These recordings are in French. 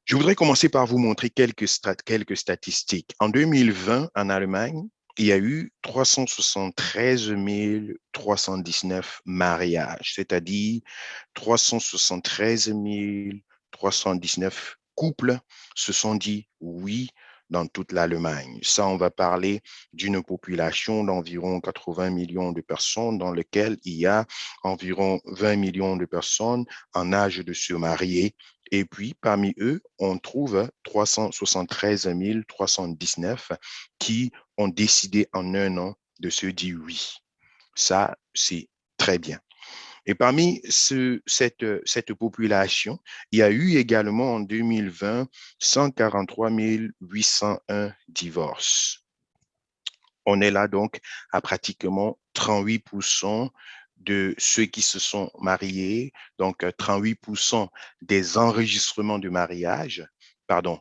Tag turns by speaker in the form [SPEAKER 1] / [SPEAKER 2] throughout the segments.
[SPEAKER 1] Je voudrais commencer par vous montrer quelques statistiques. En 2020, en Allemagne, il y a eu 373 319 mariages, c'est-à-dire 373 319 couples se sont dit oui dans toute l'Allemagne. Ça, on va parler d'une population d'environ 80 millions de personnes dans laquelle il y a environ 20 millions de personnes en âge de se marier. Et puis, parmi eux, on trouve 373 319 qui ont décidé en un an de se dire oui. Ça, c'est très bien. Et parmi cette population, il y a eu également en 2020 143 801 divorces. On est là donc à pratiquement 38% de ceux qui se sont mariés, donc 38% des enregistrements de mariage, pardon,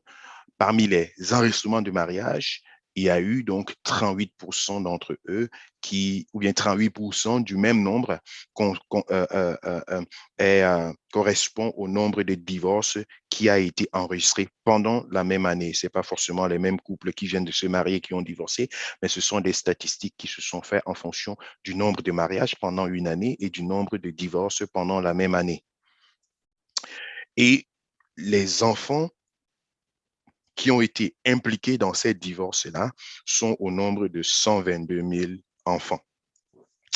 [SPEAKER 1] parmi les enregistrements de mariage, il y a eu donc 38% d'entre eux ou bien 38% du même nombre correspond au nombre de divorces qui a été enregistré pendant la même année. Ce n'est pas forcément les mêmes couples qui viennent de se marier qui ont divorcé, mais ce sont des statistiques qui se sont faites en fonction du nombre de mariages pendant une année et du nombre de divorces pendant la même année. Et les enfants qui ont été impliqués dans ces divorces-là sont au nombre de 122 000 enfants.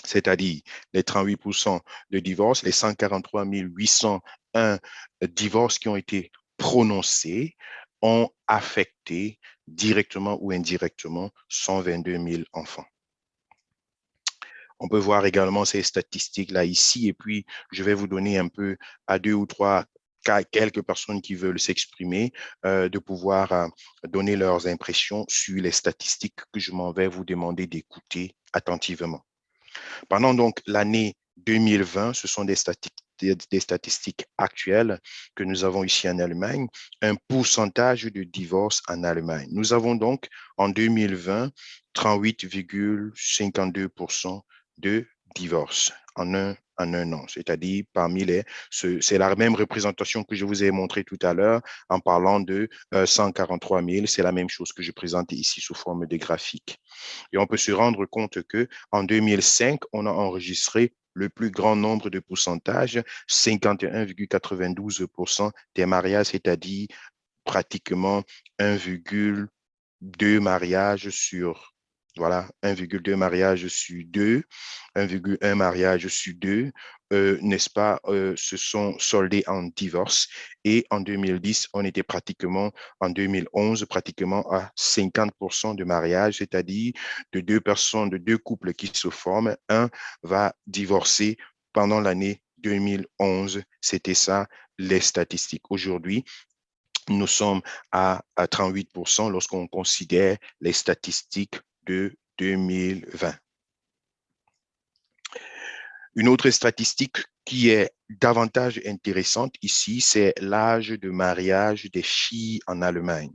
[SPEAKER 1] C'est-à-dire les 38% de divorces, les 143 801 divorces qui ont été prononcés ont affecté directement ou indirectement 122 000 enfants. On peut voir également ces statistiques-là ici, et puis je vais vous donner un peu à deux ou trois cas, quelques personnes qui veulent s'exprimer, de pouvoir donner leurs impressions sur les statistiques que je m'en vais vous demander d'écouter attentivement. Pendant donc l'année 2020, ce sont des statistiques actuelles que nous avons ici en Allemagne, un pourcentage de divorce en Allemagne. Nous avons donc en 2020 38,52% de divorce en un an, c'est-à-dire c'est la même représentation que je vous ai montrée tout à l'heure en parlant de 143 000, c'est la même chose que je présente ici sous forme de graphique. Et on peut se rendre compte que en 2005, on a enregistré le plus grand nombre de pourcentages, 51,92% des mariages, c'est-à-dire pratiquement 1,2 mariages sur voilà, 1,2 mariages sur 2, 1,1 mariage sur 2, n'est-ce pas, se sont soldés en divorce. Et en 2010, on était pratiquement, en 2011, pratiquement à 50% de mariages, c'est-à-dire de deux personnes, de deux couples qui se forment, un va divorcer pendant l'année 2011. C'était ça, les statistiques. Aujourd'hui, nous sommes à 38% lorsqu'on considère les statistiques de 2020. Une autre statistique qui est davantage intéressante ici, c'est l'âge de mariage des filles en Allemagne.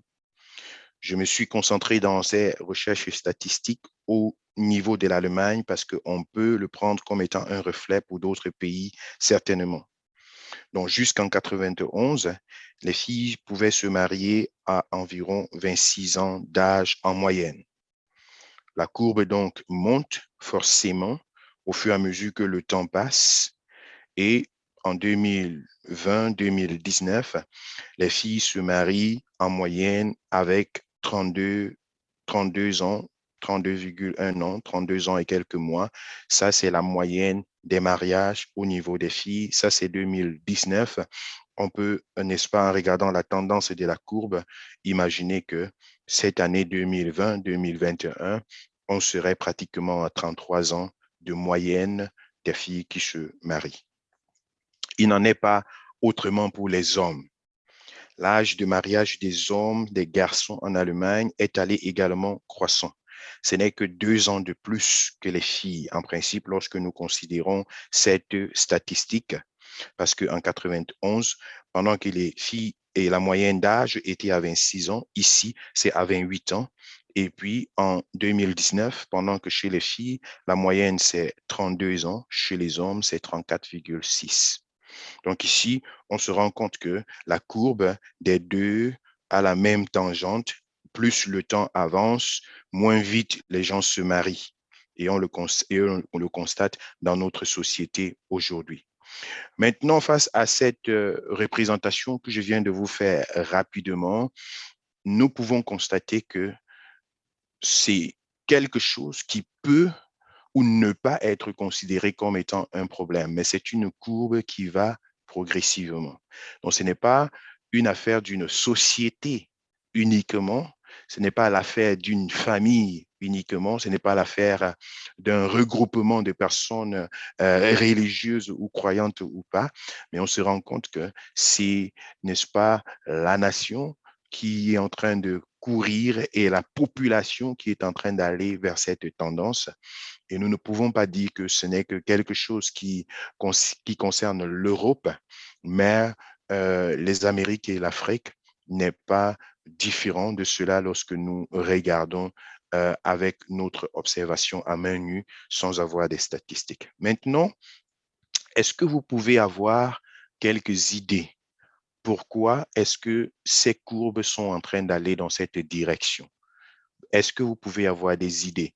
[SPEAKER 1] Je me suis concentré dans ces recherches statistiques au niveau de l'Allemagne parce qu'on peut le prendre comme étant un reflet pour d'autres pays, certainement. Donc, jusqu'en 91, les filles pouvaient se marier à environ 26 ans d'âge en moyenne. La courbe donc monte forcément au fur et à mesure que le temps passe et en 2020-2019, les filles se marient en moyenne avec 32 ans, 32,1 ans, 32 ans et quelques mois. Ça, c'est la moyenne des mariages au niveau des filles. Ça, c'est 2019. On peut, n'est-ce pas, en regardant la tendance de la courbe, imaginer que cette année 2020-2021, on serait pratiquement à 33 ans de moyenne des filles qui se marient. Il n'en est pas autrement pour les hommes. L'âge de mariage des hommes, des garçons en Allemagne est allé également croissant. Ce n'est que 2 ans de plus que les filles, en principe, lorsque nous considérons cette statistique, parce qu'en 91, pendant que les filles et la moyenne d'âge était à 26 ans, ici, c'est à 28 ans. Et puis, en 2019, pendant que chez les filles, la moyenne, c'est 32 ans, chez les hommes, c'est 34,6. Donc ici, on se rend compte que la courbe des deux a la même tangente. Plus le temps avance, moins vite les gens se marient. Et on le constate dans notre société aujourd'hui. Maintenant, face à cette représentation que je viens de vous faire rapidement, nous pouvons constater que c'est quelque chose qui peut ou ne pas être considéré comme étant un problème, mais c'est une courbe qui va progressivement. Donc, ce n'est pas une affaire d'une société uniquement, ce n'est pas l'affaire d'une famille uniquement, ce n'est pas l'affaire d'un regroupement de personnes religieuses ou croyantes ou pas, mais on se rend compte que c'est, n'est-ce pas, la nation qui est en train de courir et la population qui est en train d'aller vers cette tendance. Et nous ne pouvons pas dire que ce n'est que quelque chose qui concerne l'Europe, mais les Amériques et l'Afrique n'est pas différent de cela lorsque nous regardons avec notre observation à main nue sans avoir des statistiques. Maintenant, est-ce que vous pouvez avoir quelques idées? Pourquoi est-ce que ces courbes sont en train d'aller dans cette direction? Est-ce que vous pouvez avoir des idées?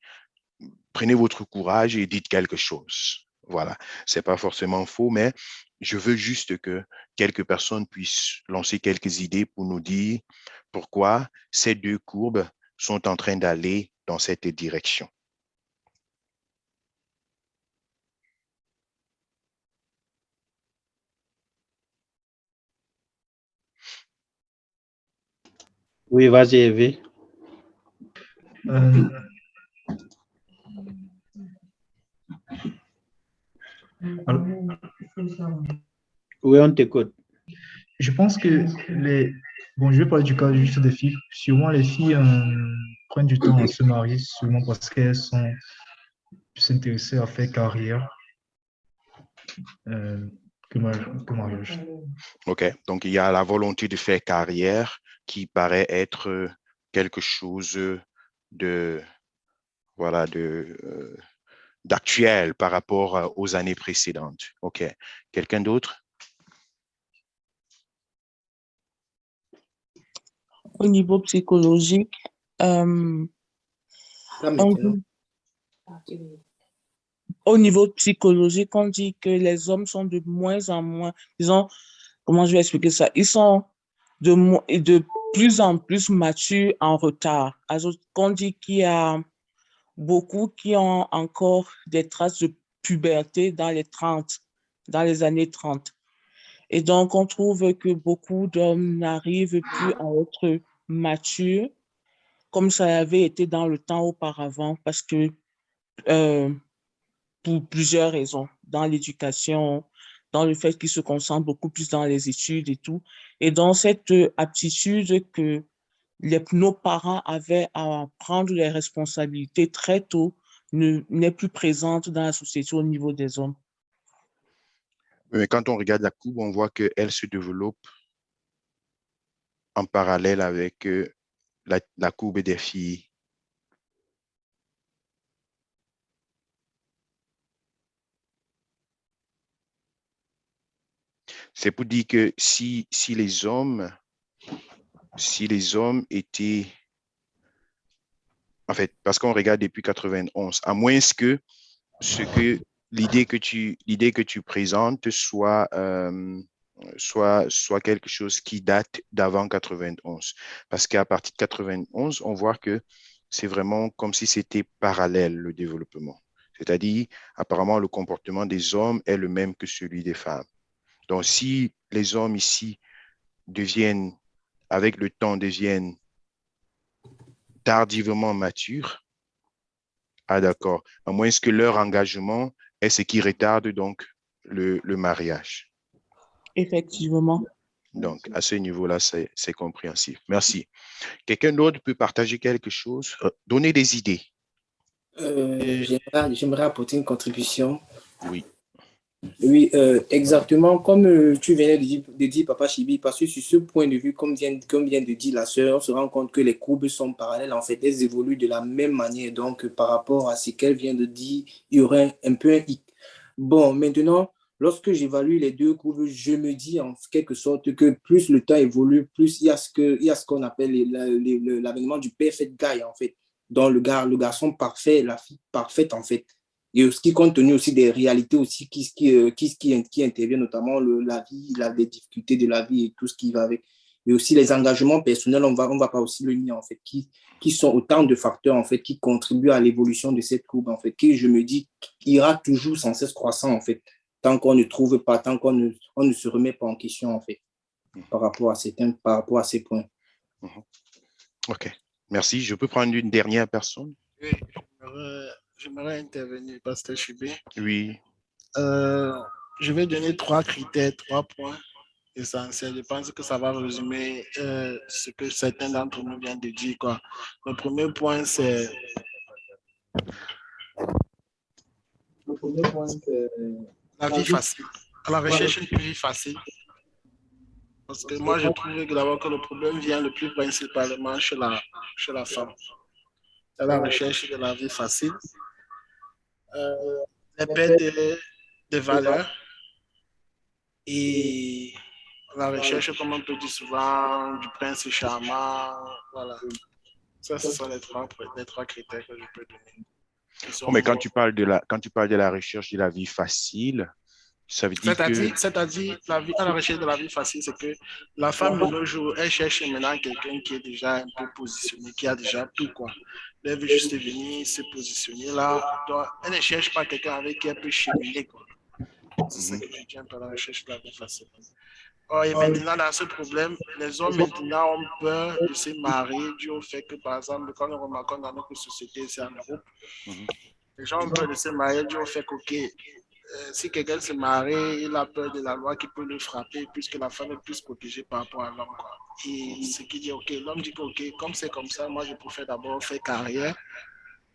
[SPEAKER 1] Prenez votre courage et dites quelque chose. Voilà, c'est pas forcément faux, mais je veux juste que quelques personnes puissent lancer quelques idées pour nous dire pourquoi ces deux courbes sont en train d'aller dans cette direction.
[SPEAKER 2] Oui, vas-y, Evie. Oui, on t'écoute.
[SPEAKER 3] Je pense que Bon, je vais parler du cas juste des filles. Sûrement, les filles prennent du temps à se marier, sûrement parce qu'elles sont plus intéressées à faire carrière que mariage.
[SPEAKER 1] OK, donc il y a la volonté de faire carrière qui paraît être quelque chose de, voilà, d'actuel par rapport aux années précédentes. OK. Quelqu'un d'autre?
[SPEAKER 4] Au niveau psychologique, on dit que les hommes sont de moins en moins, disons, comment je vais expliquer ça? Ils sont de plus en plus matures en retard. Alors, on dit qu'il y a beaucoup qui ont encore des traces de puberté dans les années 30. Et donc, on trouve que beaucoup d'hommes n'arrivent plus à être matures comme ça avait été dans le temps auparavant, parce que pour plusieurs raisons, dans l'éducation, dans le fait qu'ils se concentrent beaucoup plus dans les études et tout, et dans cette aptitude que nos parents avaient à prendre les responsabilités très tôt, n'est plus présente dans la société au niveau des hommes.
[SPEAKER 1] Mais quand on regarde la courbe, on voit qu'elle se développe en parallèle avec la courbe des filles. C'est pour dire que si les hommes étaient, en fait, parce qu'on regarde depuis 91, à moins que l'idée que tu présentes soit quelque chose qui date d'avant 91. Parce qu'à partir de 91, on voit que c'est vraiment comme si c'était parallèle le développement. C'est-à-dire, apparemment, le comportement des hommes est le même que celui des femmes. Donc, si les hommes ici avec le temps, deviennent tardivement matures, ah d'accord, à moins que leur engagement est ce qui retarde donc le mariage.
[SPEAKER 4] Effectivement.
[SPEAKER 1] Donc, à ce niveau-là, c'est compréhensible. Merci. Quelqu'un d'autre peut partager quelque chose, donner des idées.
[SPEAKER 5] J'aimerais apporter une contribution.
[SPEAKER 1] Oui.
[SPEAKER 5] Oui, exactement comme tu venais de dire, Papa Chibi, parce que sur ce point de vue, comme vient de dire la sœur, on se rend compte que les courbes sont parallèles, en fait, elles évoluent de la même manière. Donc, par rapport à ce qu'elle vient de dire, il y aurait un peu un hic. Bon, maintenant, lorsque j'évalue les deux courbes, je me dis en quelque sorte que plus le temps évolue, plus il y a ce qu'on appelle l'avènement du perfect guy, en fait, dans le garçon parfait, la fille parfaite, en fait. Et ce qui compte tenu aussi des réalités aussi qui interviennent, notamment la vie, les difficultés de la vie et tout ce qui va avec. Et aussi les engagements personnels, on va pas aussi le nier, en fait, qui sont autant de facteurs, en fait, qui contribuent à l'évolution de cette courbe, en fait, qui, je me dis, ira toujours sans cesse croissant, en fait, tant qu'on ne trouve pas, tant on ne se remet pas en question, en fait, par rapport à ces points.
[SPEAKER 1] OK. Merci. Je peux prendre une dernière personne?
[SPEAKER 6] Oui, j'aimerais intervenir, Pasteur Chibé.
[SPEAKER 1] Oui.
[SPEAKER 6] Je vais donner 3 critères, 3 points essentiels. Je pense que ça va résumer ce que certains d'entre nous viennent de dire, quoi. Le premier point, c'est la vie facile. À la recherche d'une vie facile. Parce que moi, je trouve que d'abord que le problème vient le plus principalement chez la femme. C'est la recherche de la vie facile. Les pertes de valeurs et la recherche, comme on peut dire souvent, du prince charmant. Voilà. Ça, ce sont les trois critères que je peux donner.
[SPEAKER 1] Oh, mais quand tu parles de la recherche de la vie facile, ça veut dire
[SPEAKER 6] c'est-à-dire la vie, à la recherche de la vie facile, c'est que la femme, de nos jours, elle cherche maintenant quelqu'un qui est déjà un peu positionné, qui a déjà tout, quoi. Elle veut juste venir se positionner là. Donc, elle ne cherche pas quelqu'un avec qui elle peut cheminer, quoi. C'est ça que je dis un peu à la recherche de la vie facile. Oh, et maintenant, dans ce problème, les hommes maintenant ont peur de se marier dû au fait que, par exemple, quand nous remarquons dans notre société, c'est en Europe, les gens ont peur de se marier dû au fait que, si quelqu'un se marie, il a peur de la loi qui peut le frapper puisque la femme est plus protégée par rapport à l'homme, quoi. Et ce qui dit, OK, l'homme dit que, OK, comme c'est comme ça, moi, je préfère d'abord faire carrière.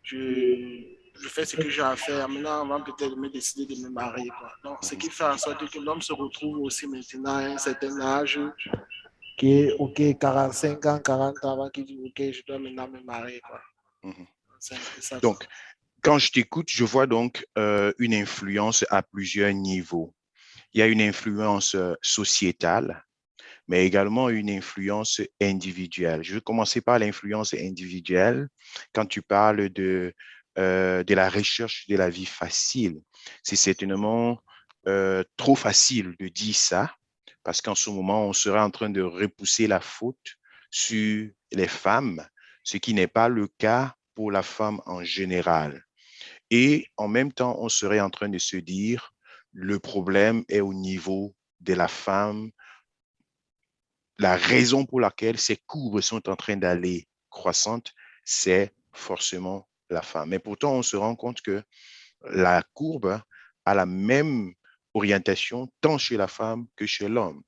[SPEAKER 6] Je fais ce que j'ai à faire. Maintenant, avant peut-être me décider de me marier, quoi. Donc, ce qui fait en sorte que l'homme se retrouve aussi maintenant à un certain âge qui est, OK, 45 ans, 40 ans, avant qu'il dise, OK, je dois maintenant me marier, quoi.
[SPEAKER 1] C'est ça, donc, quoi. Quand je t'écoute, je vois donc une influence à plusieurs niveaux. Il y a une influence sociétale, mais également une influence individuelle. Je vais commencer par l'influence individuelle. Quand tu parles de la recherche de la vie facile, c'est certainement trop facile de dire ça, parce qu'en ce moment, on serait en train de repousser la faute sur les femmes, ce qui n'est pas le cas pour la femme en général. Et en même temps, on serait en train de se dire, le problème est au niveau de la femme. La raison pour laquelle ces courbes sont en train d'aller croissantes, c'est forcément la femme. Mais pourtant, on se rend compte que la courbe a la même orientation tant chez la femme que chez l'homme.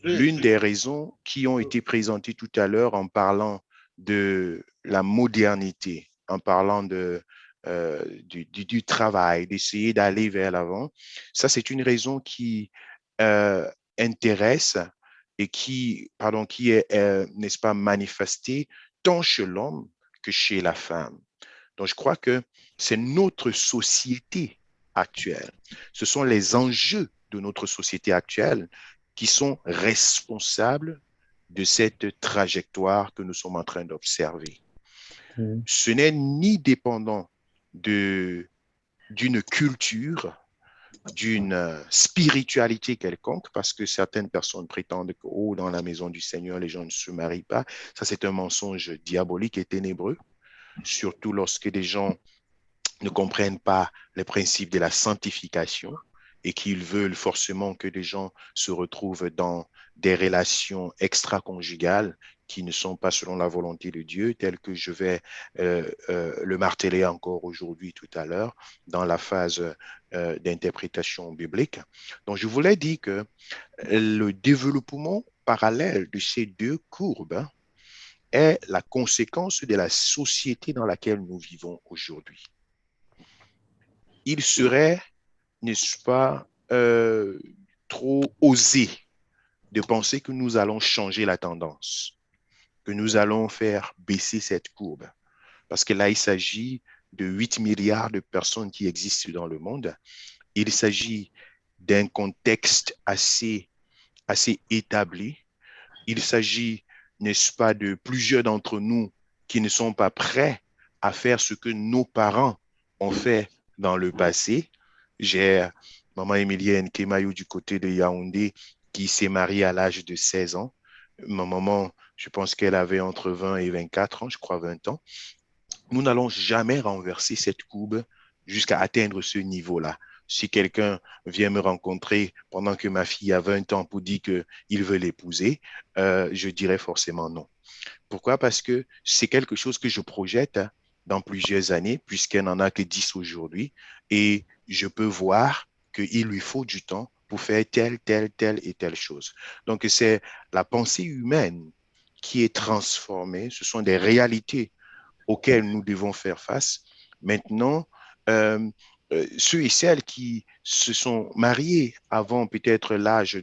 [SPEAKER 1] L'une des raisons qui ont été présentées tout à l'heure en parlant de la modernité, en parlant du travail, d'essayer d'aller vers l'avant, ça c'est une raison qui intéresse et qui est, n'est-ce pas, manifestée tant chez l'homme que chez la femme. Donc, je crois que c'est notre société actuelle. Ce sont les enjeux de notre société actuelle qui sont responsables de cette trajectoire que nous sommes en train d'observer. Ce n'est ni dépendant d'une culture, d'une spiritualité quelconque, parce que certaines personnes prétendent que dans la maison du Seigneur, les gens ne se marient pas. Ça, c'est un mensonge diabolique et ténébreux, surtout lorsque des gens ne comprennent pas les principes de la sanctification et qu'ils veulent forcément que les gens se retrouvent dans des relations extra-conjugales qui ne sont pas selon la volonté de Dieu, tel que je vais le marteler encore aujourd'hui, tout à l'heure, dans la phase d'interprétation biblique. Donc, je voulais dire que le développement parallèle de ces deux courbes est la conséquence de la société dans laquelle nous vivons aujourd'hui. Il serait, n'est-ce pas, trop osé de penser que nous allons changer la tendance, que nous allons faire baisser cette courbe. Parce que là, il s'agit de 8 milliards de personnes qui existent dans le monde. Il s'agit d'un contexte assez établi. Il s'agit, n'est-ce pas, de plusieurs d'entre nous qui ne sont pas prêts à faire ce que nos parents ont fait dans le passé. J'ai maman Emilienne Kemayou du côté de Yaoundé qui s'est mariée à l'âge de 16 ans. Ma maman, je pense qu'elle avait entre 20 et 24 ans, je crois 20 ans. Nous n'allons jamais renverser cette courbe jusqu'à atteindre ce niveau-là. Si quelqu'un vient me rencontrer pendant que ma fille a 20 ans pour dire qu'il veut l'épouser, je dirais forcément non. Pourquoi? Parce que c'est quelque chose que je projette dans plusieurs années, puisqu'elle n'en a que 10 aujourd'hui, et je peux voir qu'il lui faut du temps pour faire telle et telle chose. Donc, c'est la pensée humaine qui est transformée. Ce sont des réalités auxquelles nous devons faire face. Maintenant, ceux et celles qui se sont mariés avant peut-être l'âge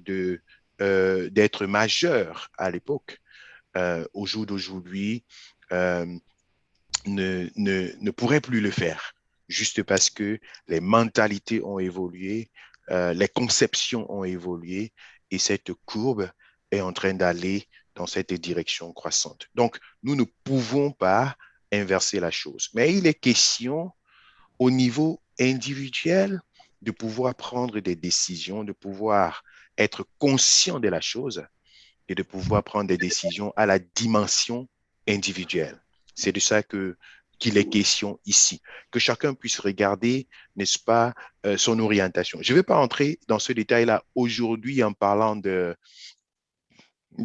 [SPEAKER 1] d'être majeurs à l'époque, au jour d'aujourd'hui, ne pourraient plus le faire, juste parce que les mentalités ont évolué, les conceptions ont évolué, et cette courbe est en train d'aller dans cette direction croissante. Donc, nous ne pouvons pas inverser la chose. Mais il est question au niveau individuel de pouvoir prendre des décisions, de pouvoir être conscient de la chose et de pouvoir prendre des décisions à la dimension individuelle. C'est de ça qu'il est question ici. Que chacun puisse regarder, n'est-ce pas, son orientation. Je ne vais pas entrer dans ce détail-là aujourd'hui en parlant de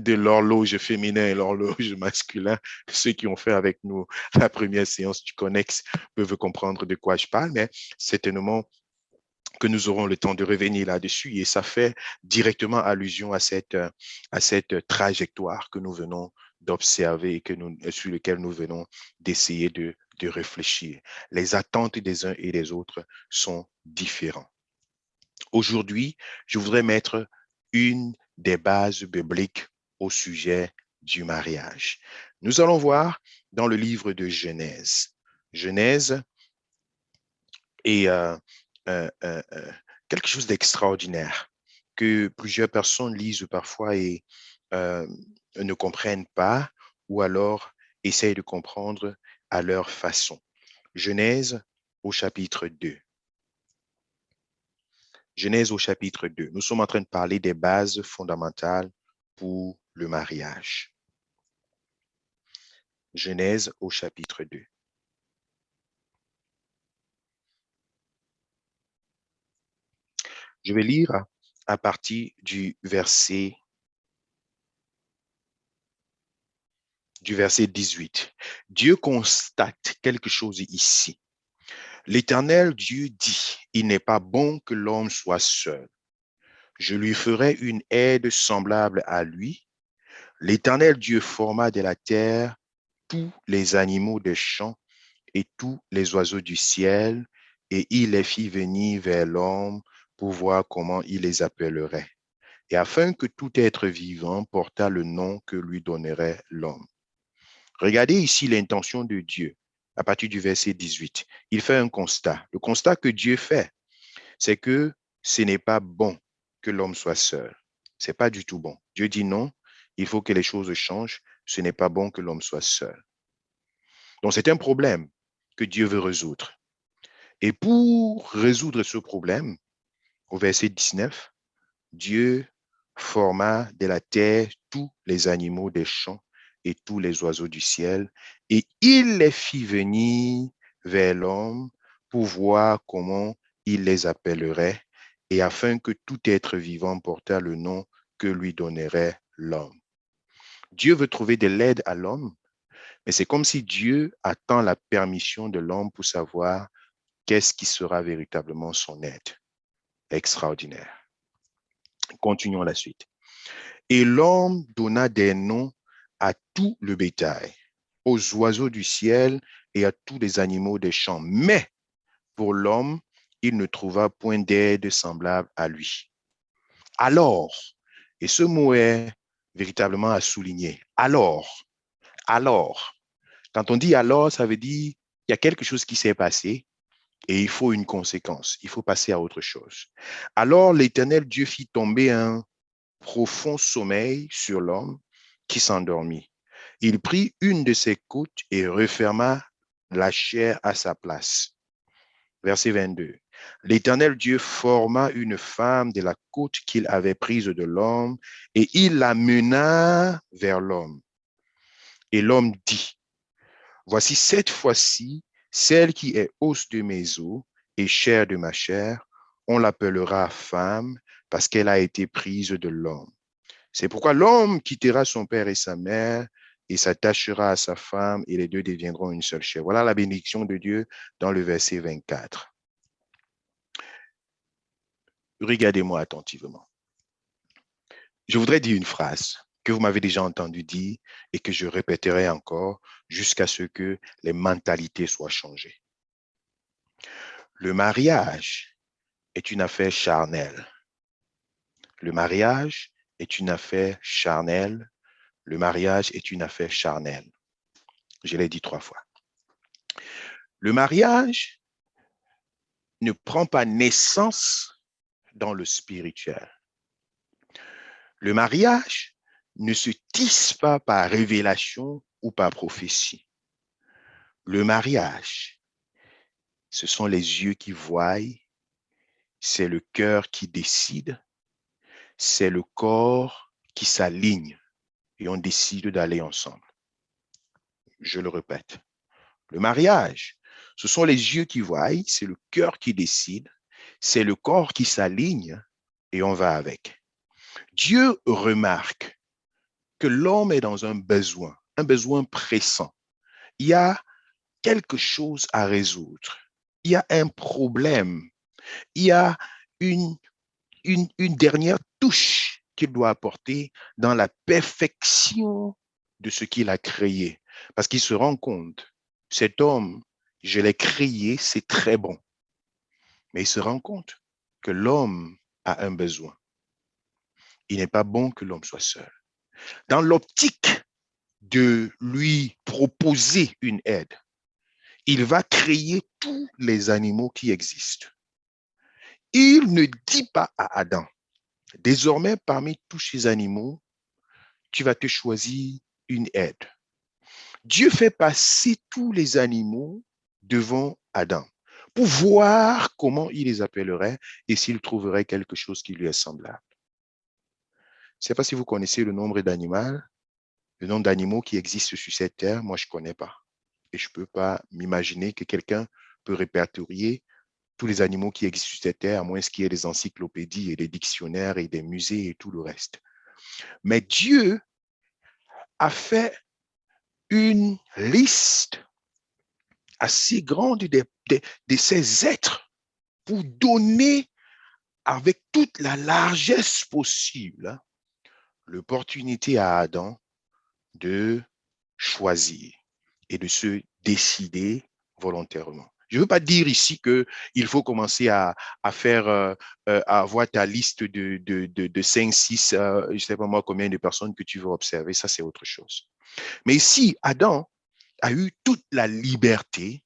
[SPEAKER 1] l'horloge féminin et l'horloge masculin. Ceux qui ont fait avec nous la première séance du Connex peuvent comprendre de quoi je parle, mais certainement que nous aurons le temps de revenir là-dessus, et ça fait directement allusion à cette trajectoire que nous venons d'observer et sur laquelle nous venons d'essayer de réfléchir. Les attentes des uns et des autres sont différentes. Aujourd'hui, je voudrais mettre une des bases bibliques au sujet du mariage. Nous allons voir dans le livre de Genèse. Genèse est quelque chose d'extraordinaire que plusieurs personnes lisent parfois et ne comprennent pas, ou alors essayent de comprendre à leur façon. Genèse au chapitre 2. Genèse au chapitre 2. Nous sommes en train de parler des bases fondamentales pour le mariage. Genèse au chapitre 2. Je vais lire à partir du verset 18. Dieu constate quelque chose ici. L'Éternel Dieu dit, il n'est pas bon que l'homme soit seul. Je lui ferai une aide semblable à lui. L'Éternel Dieu forma de la terre tous les animaux des champs et tous les oiseaux du ciel, et il les fit venir vers l'homme pour voir comment il les appellerait, et afin que tout être vivant portât le nom que lui donnerait l'homme. Regardez ici l'intention de Dieu à partir du verset 18. Il fait un constat. Le constat que Dieu fait, c'est que ce n'est pas bon que l'homme soit seul. Ce n'est pas du tout bon. Dieu dit non, il faut que les choses changent. Ce n'est pas bon que l'homme soit seul. Donc, c'est un problème que Dieu veut résoudre. Et pour résoudre ce problème, au verset 19, Dieu forma de la terre tous les animaux des champs et tous les oiseaux du ciel, et il les fit venir vers l'homme pour voir comment il les appellerait, et afin que tout être vivant portât le nom que lui donnerait l'homme. Dieu veut trouver de l'aide à l'homme, mais c'est comme si Dieu attend la permission de l'homme pour savoir qu'est-ce qui sera véritablement son aide. Extraordinaire. Continuons la suite. Et l'homme donna des noms à tout le bétail, aux oiseaux du ciel et à tous les animaux des champs. Mais pour l'homme, il ne trouva point d'aide semblable à lui. Alors, et ce mot est véritablement à souligner. Alors, quand on dit alors, ça veut dire il y a quelque chose qui s'est passé Et il faut une conséquence. Il faut passer à autre chose. Alors l'Éternel Dieu fit tomber un profond sommeil sur l'homme qui s'endormit. Il prit une de ses côtes et referma la chair à sa place. Verset 22. L'Éternel Dieu forma une femme de la côte qu'il avait prise de l'homme et il la mena vers l'homme. Et l'homme dit, voici cette fois-ci, celle qui est os de mes os et chair de ma chair, on l'appellera femme parce qu'elle a été prise de l'homme. C'est pourquoi l'homme quittera son père et sa mère et s'attachera à sa femme et les deux deviendront une seule chair. Voilà la bénédiction de Dieu dans le verset 24. Regardez-moi attentivement. Je voudrais dire une phrase que vous m'avez déjà entendu dire et que je répéterai encore jusqu'à ce que les mentalités soient changées. Le mariage est une affaire charnelle. Le mariage est une affaire charnelle. Le mariage est une affaire charnelle. Je l'ai dit 3 fois. Le mariage ne prend pas naissance dans le spirituel. Le mariage ne se tisse pas par révélation ou par prophétie. Le mariage, ce sont les yeux qui voient, c'est le cœur qui décide, c'est le corps qui s'aligne et on décide d'aller ensemble. Je le répète. Le mariage, ce sont les yeux qui voient, c'est le cœur qui décide, c'est le corps qui s'aligne et on va avec. Dieu remarque que l'homme est dans un besoin pressant. Il y a quelque chose à résoudre. Il y a un problème. Il y a une dernière touche qu'il doit apporter dans la perfection de ce qu'il a créé. Parce qu'il se rend compte, cet homme, je l'ai créé, c'est très bon. Mais il se rend compte que l'homme a un besoin. Il n'est pas bon que l'homme soit seul. Dans l'optique de lui proposer une aide, il va créer tous les animaux qui existent. Il ne dit pas à Adam, désormais parmi tous ces animaux, tu vas te choisir une aide. Dieu fait passer tous les animaux devant Adam pour voir comment il les appellerait et s'il trouverait quelque chose qui lui est semblable. Je ne sais pas si vous connaissez le nombre d'animaux qui existent sur cette terre. Moi, je ne connais pas. Et je ne peux pas m'imaginer que quelqu'un peut répertorier tous les animaux qui existent sur cette terre, à moins qu'il y ait des encyclopédies et des dictionnaires et des musées et tout le reste. Mais Dieu a fait une liste assez grande de ces êtres pour donner avec toute la largesse possible l'opportunité à Adam de choisir et de se décider volontairement. Je ne veux pas dire ici qu'il faut commencer à faire, à avoir ta liste de 5, 6, je ne sais pas moi combien de personnes que tu veux observer, ça c'est autre chose. Mais ici, Adam a eu toute la liberté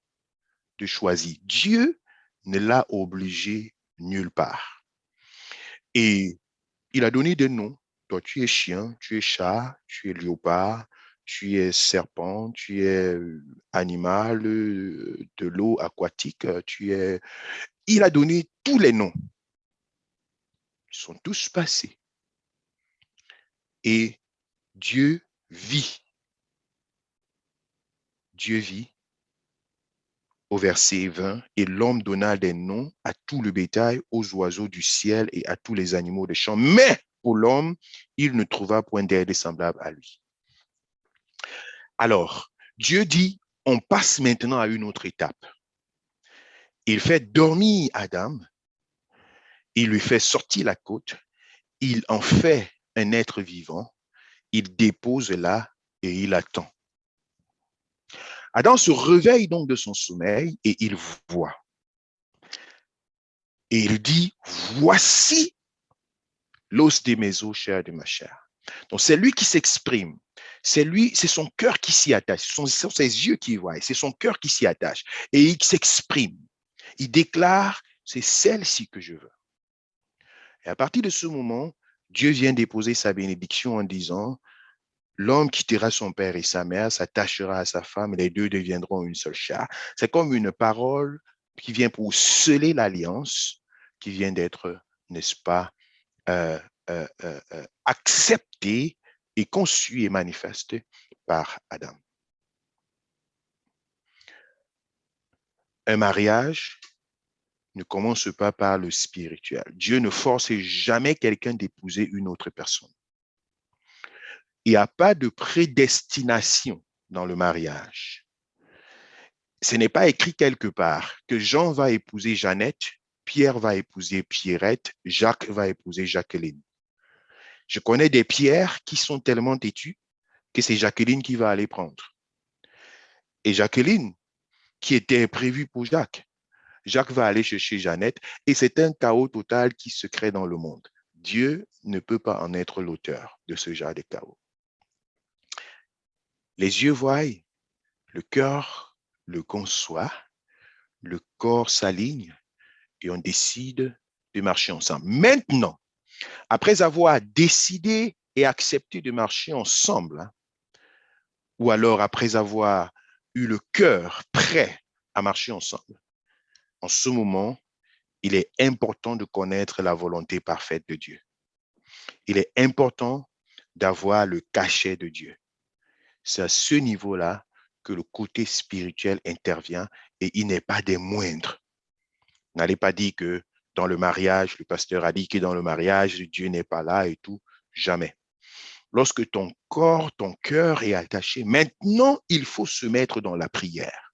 [SPEAKER 1] de choisir. Dieu ne l'a obligé nulle part. Et il a donné des noms. Toi, tu es chien, tu es chat, tu es léopard, tu es serpent, tu es animal de l'eau aquatique, Il a donné tous les noms. Ils sont tous passés. Et Dieu vit. Dieu vit. Au verset 20, et l'homme donna des noms à tout le bétail, aux oiseaux du ciel et à tous les animaux des champs. Mais pour l'homme, il ne trouva point d'aide semblable à lui. Alors, Dieu dit, on passe maintenant à une autre étape. Il fait dormir Adam, il lui fait sortir la côte, il en fait un être vivant, il dépose là et il attend. Adam se réveille donc de son sommeil et il voit. Et il dit, voici l'os de mes os, chair de ma chair. Donc, c'est lui qui s'exprime. C'est son cœur qui s'y attache. Ce sont ses yeux qui voient. C'est son cœur qui s'y attache. Et il s'exprime. Il déclare, c'est celle-ci que je veux. Et à partir de ce moment, Dieu vient déposer sa bénédiction en disant, l'homme quittera son père et sa mère, s'attachera à sa femme, et les deux deviendront une seule chair. C'est comme une parole qui vient pour sceller l'alliance qui vient d'être, n'est-ce pas, acceptée et conçue et manifestée par Adam. Un mariage ne commence pas par le spirituel. Dieu ne force jamais quelqu'un d'épouser une autre personne. Il n'y a pas de prédestination dans le mariage. Ce n'est pas écrit quelque part que Jean va épouser Jeannette, Pierre va épouser Pierrette, Jacques va épouser Jacqueline. Je connais des Pierres qui sont tellement têtus que c'est Jacqueline qui va aller prendre. Et Jacqueline, qui était prévue pour Jacques, Jacques va aller chercher Jeannette et c'est un chaos total qui se crée dans le monde. Dieu ne peut pas en être l'auteur de ce genre de chaos. Les yeux voient, le cœur le conçoit, le corps s'aligne et on décide de marcher ensemble. Maintenant, après avoir décidé et accepté de marcher ensemble, ou alors après avoir eu le cœur prêt à marcher ensemble, en ce moment, il est important de connaître la volonté parfaite de Dieu. Il est important d'avoir le cachet de Dieu. C'est à ce niveau-là que le côté spirituel intervient et il n'est pas des moindres. N'allez pas dire que dans le mariage, le pasteur a dit que dans le mariage, Dieu n'est pas là et tout. Jamais. Lorsque ton corps, ton cœur est attaché, maintenant, il faut se mettre dans la prière.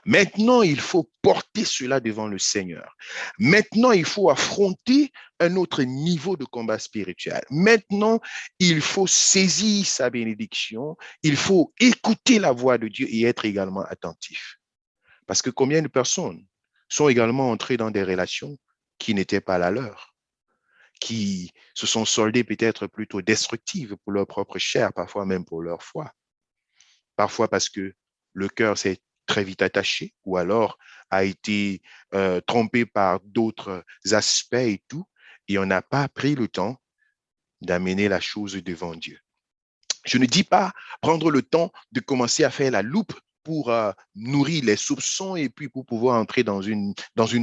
[SPEAKER 1] Maintenant, il faut porter cela devant le Seigneur. Maintenant, il faut affronter un autre niveau de combat spirituel. Maintenant, il faut saisir sa bénédiction. Il faut écouter la voix de Dieu et être également attentif. Parce que combien de personnes sont également entrées dans des relations qui n'étaient pas la leur, qui se sont soldées peut-être plutôt destructives pour leur propre chair, parfois même pour leur foi. Parfois parce que le cœur s'est très vite attaché ou alors a été trompé par d'autres aspects et tout, et on n'a pas pris le temps d'amener la chose devant Dieu. Je ne dis pas prendre le temps de commencer à faire la loupe pour nourrir les soupçons et puis pour pouvoir entrer dans une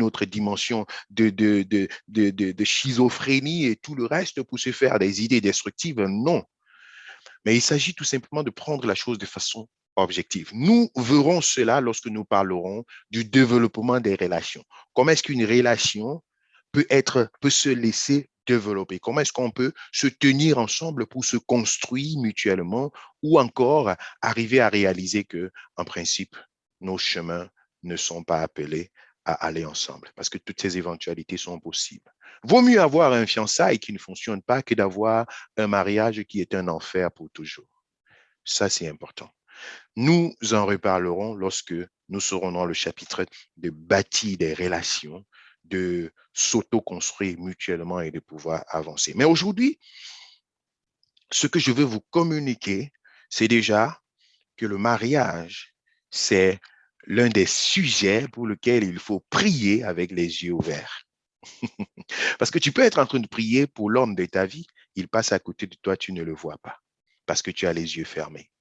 [SPEAKER 1] autre dimension de schizophrénie et tout le reste pour se faire des idées destructives. Non. Mais il s'agit tout simplement de prendre la chose de façon objective. Nous verrons cela lorsque nous parlerons du développement des relations. Comment est-ce qu'une relation peut se laisser développer? Comment est-ce qu'on peut se tenir ensemble pour se construire mutuellement ou encore arriver à réaliser que, en principe, nos chemins ne sont pas appelés à aller ensemble parce que toutes ces éventualités sont possibles. Vaut mieux avoir un fiançailles qui ne fonctionne pas que d'avoir un mariage qui est un enfer pour toujours. Ça, c'est important. Nous en reparlerons lorsque nous serons dans le chapitre de bâtir des relations, de s'auto-construire mutuellement et de pouvoir avancer. Mais aujourd'hui, ce que je veux vous communiquer, c'est déjà que le mariage, c'est l'un des sujets pour lesquels il faut prier avec les yeux ouverts. Parce que tu peux être en train de prier pour l'homme de ta vie, il passe à côté de toi, tu ne le vois pas, parce que tu as les yeux fermés.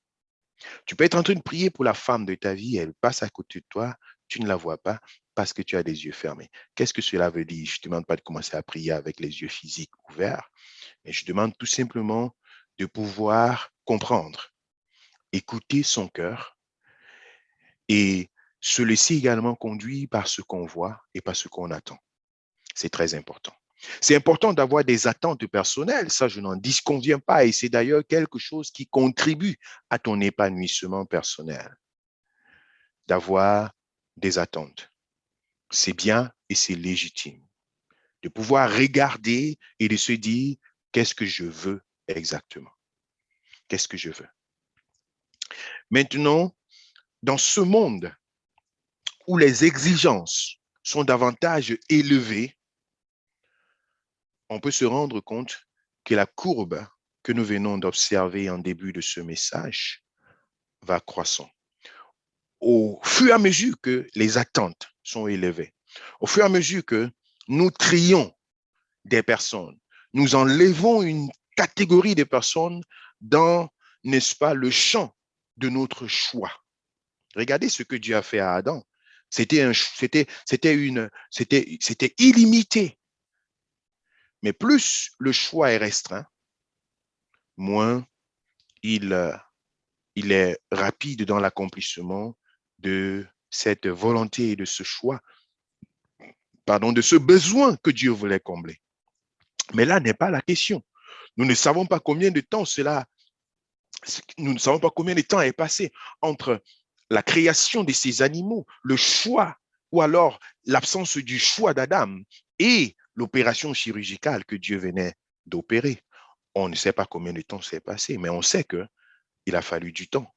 [SPEAKER 1] Tu peux être en train de prier pour la femme de ta vie, elle passe à côté de toi, tu ne la vois pas parce que tu as des yeux fermés. Qu'est-ce que cela veut dire? Je ne te demande pas de commencer à prier avec les yeux physiques ouverts, mais je demande tout simplement de pouvoir comprendre, écouter son cœur et se laisser également conduire par ce qu'on voit et par ce qu'on attend. C'est très important. C'est important d'avoir des attentes personnelles, ça je n'en disconviens pas et c'est d'ailleurs quelque chose qui contribue à ton épanouissement personnel. D'avoir des attentes. C'est bien et c'est légitime. De pouvoir regarder et de se dire qu'est-ce que je veux exactement. Qu'est-ce que je veux? Maintenant, dans ce monde où les exigences sont davantage élevées, on peut se rendre compte que la courbe que nous venons d'observer en début de ce message va croissant. Au fur et à mesure que les attentes sont élevées, Au fur et à mesure que nous trions des personnes, nous enlevons une catégorie de personnes dans, n'est-ce pas, le champ de notre choix. Regardez ce que Dieu a fait à Adam. C'était illimité. Mais plus le choix est restreint, moins il est rapide dans l'accomplissement de cette volonté et de ce choix, de ce besoin que Dieu voulait combler. Mais là n'est pas la question. Nous ne savons pas combien de temps est passé entre la création de ces animaux, le choix, ou alors l'absence du choix d'Adam et l'opération chirurgicale que Dieu venait d'opérer. On ne sait pas combien de temps s'est passé, mais on sait qu'il a fallu du temps.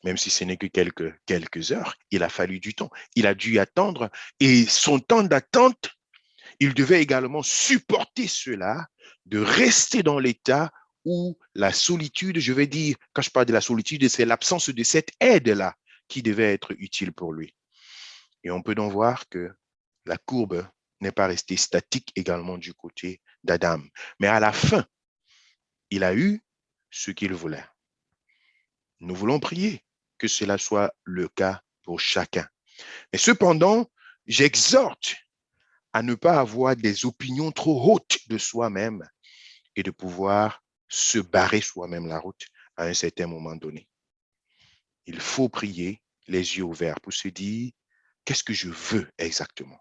[SPEAKER 1] Même si ce n'est que quelques heures, il a fallu du temps. Il a dû attendre et son temps d'attente, il devait également supporter cela, de rester dans l'état où la solitude, je vais dire, quand je parle de la solitude, c'est l'absence de cette aide-là qui devait être utile pour lui. Et on peut donc voir que la courbe n'est pas restée statique également du côté d'Adam. Mais à la fin, il a eu ce qu'il voulait. Nous voulons prier que cela soit le cas pour chacun. Mais cependant, j'exhorte à ne pas avoir des opinions trop hautes de soi-même et de pouvoir se barrer soi-même la route à un certain moment donné. Il faut prier les yeux ouverts pour se dire, qu'est-ce que je veux exactement?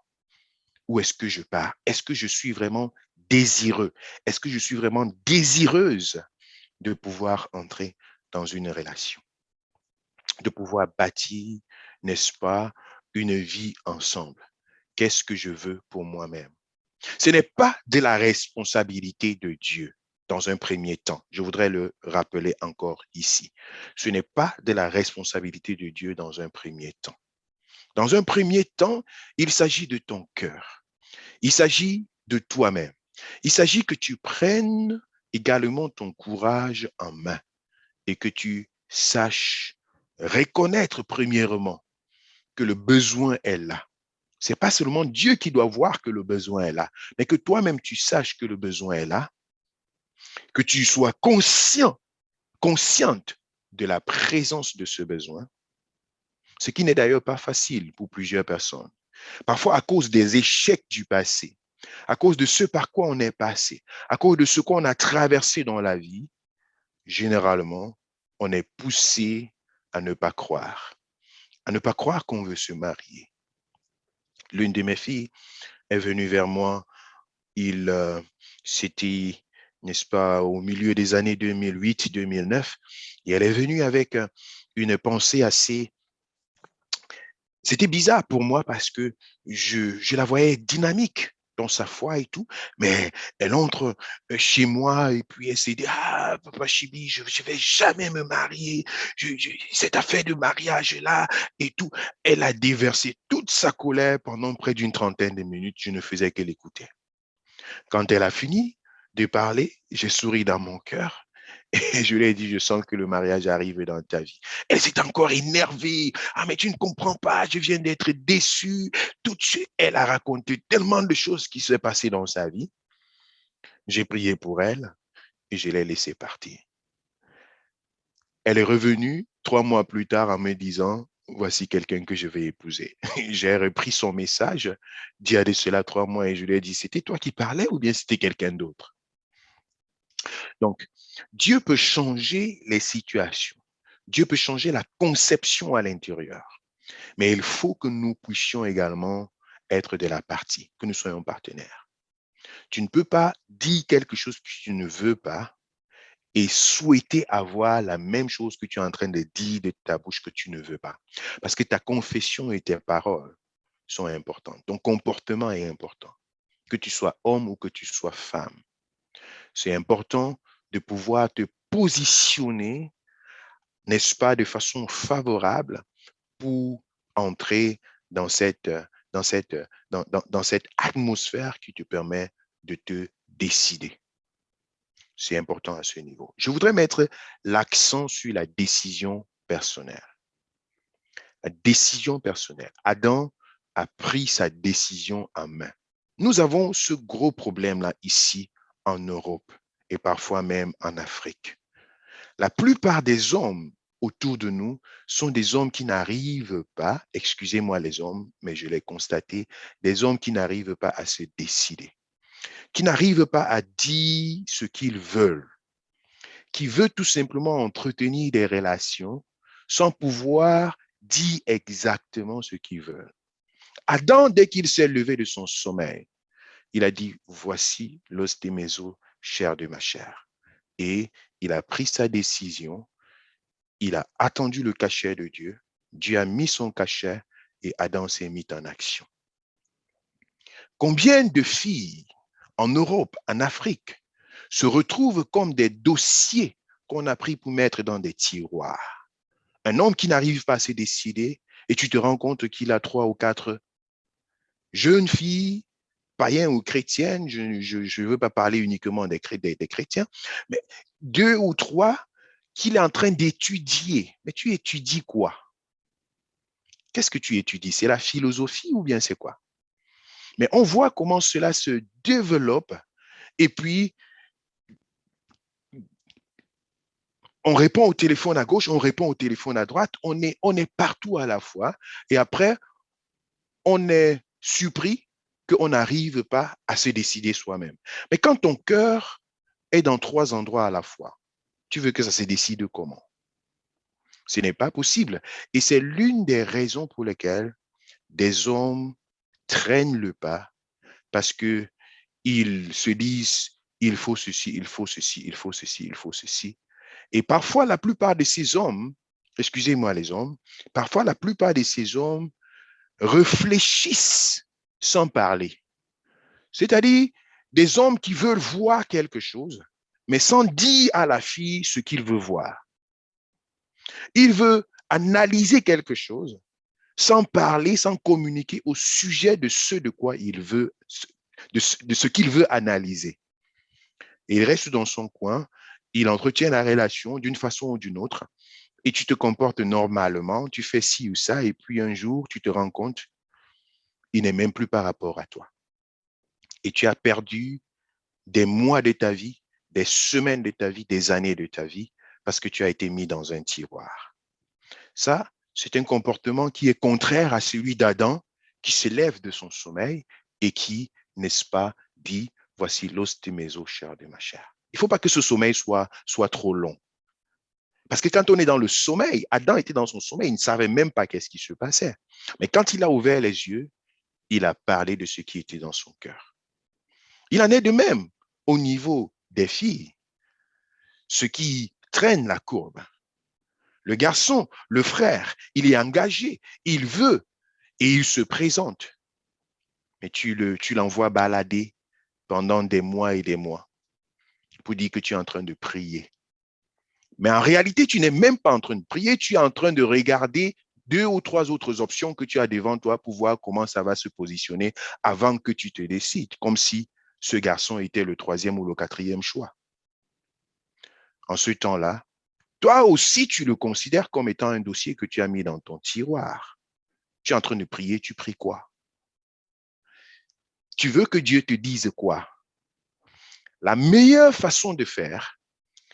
[SPEAKER 1] Où est-ce que je pars? Est-ce que je suis vraiment désireux? Est-ce que je suis vraiment désireuse de pouvoir entrer dans une relation? De pouvoir bâtir, n'est-ce pas, une vie ensemble? Qu'est-ce que je veux pour moi-même? Ce n'est pas de la responsabilité de Dieu dans un premier temps. Je voudrais le rappeler encore ici. Ce n'est pas de la responsabilité de Dieu dans un premier temps. Dans un premier temps, il s'agit de ton cœur. Il s'agit de toi-même. Il s'agit que tu prennes également ton courage en main et que tu saches reconnaître premièrement que le besoin est là. C'est pas seulement Dieu qui doit voir que le besoin est là, mais que toi-même tu saches que le besoin est là, que tu sois consciente de la présence de ce besoin, ce qui n'est d'ailleurs pas facile pour plusieurs personnes. Parfois à cause des échecs du passé, à cause de ce par quoi on est passé, à cause de ce qu'on a traversé dans la vie, généralement, on est poussé à ne pas croire qu'on veut se marier. L'une de mes filles est venue vers moi, c'était, n'est-ce pas, au milieu des années 2008-2009, et elle est venue avec une pensée assez... C'était bizarre pour moi parce que je la voyais dynamique dans sa foi et tout, mais elle entre chez moi et puis elle s'est dit, ah, Papa Chibi, je ne vais jamais me marier, cette affaire de mariage-là et tout. Elle a déversé toute sa colère pendant près d'une trentaine de minutes, je ne faisais que l'écouter. Quand elle a fini de parler, j'ai souri dans mon cœur et je lui ai dit, je sens que le mariage arrive dans ta vie. Elle s'est encore énervée. Ah, mais tu ne comprends pas, je viens d'être déçue. Tout de suite, elle a raconté tellement de choses qui se passaient dans sa vie. J'ai prié pour elle et je l'ai laissée partir. Elle est revenue 3 mois plus tard en me disant, voici quelqu'un que je vais épouser. J'ai repris son message d'il y a de cela 3 mois et je lui ai dit, c'était toi qui parlais ou bien c'était quelqu'un d'autre? Donc, Dieu peut changer les situations. Dieu peut changer la conception à l'intérieur. Mais il faut que nous puissions également être de la partie, que nous soyons partenaires. Tu ne peux pas dire quelque chose que tu ne veux pas et souhaiter avoir la même chose que tu es en train de dire de ta bouche que tu ne veux pas. Parce que ta confession et tes paroles sont importantes. Ton comportement est important. Que tu sois homme ou que tu sois femme. C'est important de pouvoir te positionner, n'est-ce pas, de façon favorable pour entrer dans cette atmosphère qui te permet de te décider. C'est important à ce niveau. Je voudrais mettre l'accent sur la décision personnelle. La décision personnelle. Adam a pris sa décision en main. Nous avons ce gros problème-là ici en Europe et parfois même en Afrique. La plupart des hommes autour de nous sont des hommes qui n'arrivent pas, excusez-moi les hommes, mais je l'ai constaté, des hommes qui n'arrivent pas à se décider, qui n'arrivent pas à dire ce qu'ils veulent, qui veulent tout simplement entretenir des relations sans pouvoir dire exactement ce qu'ils veulent. Adam, dès qu'il s'est levé de son sommeil, il a dit, voici l'os de mes os, chair de ma chair. Et il a pris sa décision, il a attendu le cachet de Dieu, Dieu a mis son cachet et Adam s'est mis en action. Combien de filles en Europe, en Afrique, se retrouvent comme des dossiers qu'on a pris pour mettre dans des tiroirs? Un homme qui n'arrive pas à se décider et tu te rends compte qu'il a 3 ou 4 jeunes filles, païennes ou chrétiennes, je ne veux pas parler uniquement des chrétiens, mais 2 ou 3 qu'il est en train d'étudier. Mais tu étudies quoi? Qu'est-ce que tu étudies? C'est la philosophie ou bien c'est quoi? Mais on voit comment cela se développe et puis on répond au téléphone à gauche, on répond au téléphone à droite, on est partout à la fois et après, on est surpris qu'on n'arrive pas à se décider soi-même. Mais quand ton cœur est dans 3 endroits à la fois, tu veux que ça se décide comment? Ce n'est pas possible. Et c'est l'une des raisons pour lesquelles des hommes traînent le pas parce qu'ils se disent, il faut ceci, il faut ceci, il faut ceci, il faut ceci. Et parfois, la plupart de ces hommes, excusez-moi les hommes, parfois la plupart de ces hommes réfléchissent sans parler. C'est-à-dire des hommes qui veulent voir quelque chose, mais sans dire à la fille ce qu'il veut voir. Il veut analyser quelque chose sans parler, sans communiquer au sujet de ce de quoi il veut, de ce qu'il veut analyser. Et il reste dans son coin, il entretient la relation d'une façon ou d'une autre, et tu te comportes normalement, tu fais ci ou ça, et puis un jour, tu te rends compte, il n'est même plus par rapport à toi. Et tu as perdu des mois de ta vie, des semaines de ta vie, des années de ta vie, parce que tu as été mis dans un tiroir. Ça, c'est un comportement qui est contraire à celui d'Adam, qui se lève de son sommeil et qui, n'est-ce pas, dit, voici l'os de mes os, chair de ma chair. Il ne faut pas que ce sommeil soit trop long. Parce que quand on est dans le sommeil, Adam était dans son sommeil, il ne savait même pas qu'est-ce qui se passait. Mais quand il a ouvert les yeux, il a parlé de ce qui était dans son cœur. Il en est de même au niveau des filles. Ce qui traîne la courbe. Le garçon, le frère, il est engagé, il veut et il se présente. Mais tu l'envoies balader pendant des mois et des mois pour dire que tu es en train de prier. Mais en réalité, tu n'es même pas en train de prier, tu es en train de regarder 2 ou 3 autres options que tu as devant toi pour voir comment ça va se positionner avant que tu te décides, comme si ce garçon était le 3e ou le 4e choix. En ce temps-là, toi aussi, tu le considères comme étant un dossier que tu as mis dans ton tiroir. Tu es en train de prier, tu pries quoi? Tu veux que Dieu te dise quoi? La meilleure façon de faire,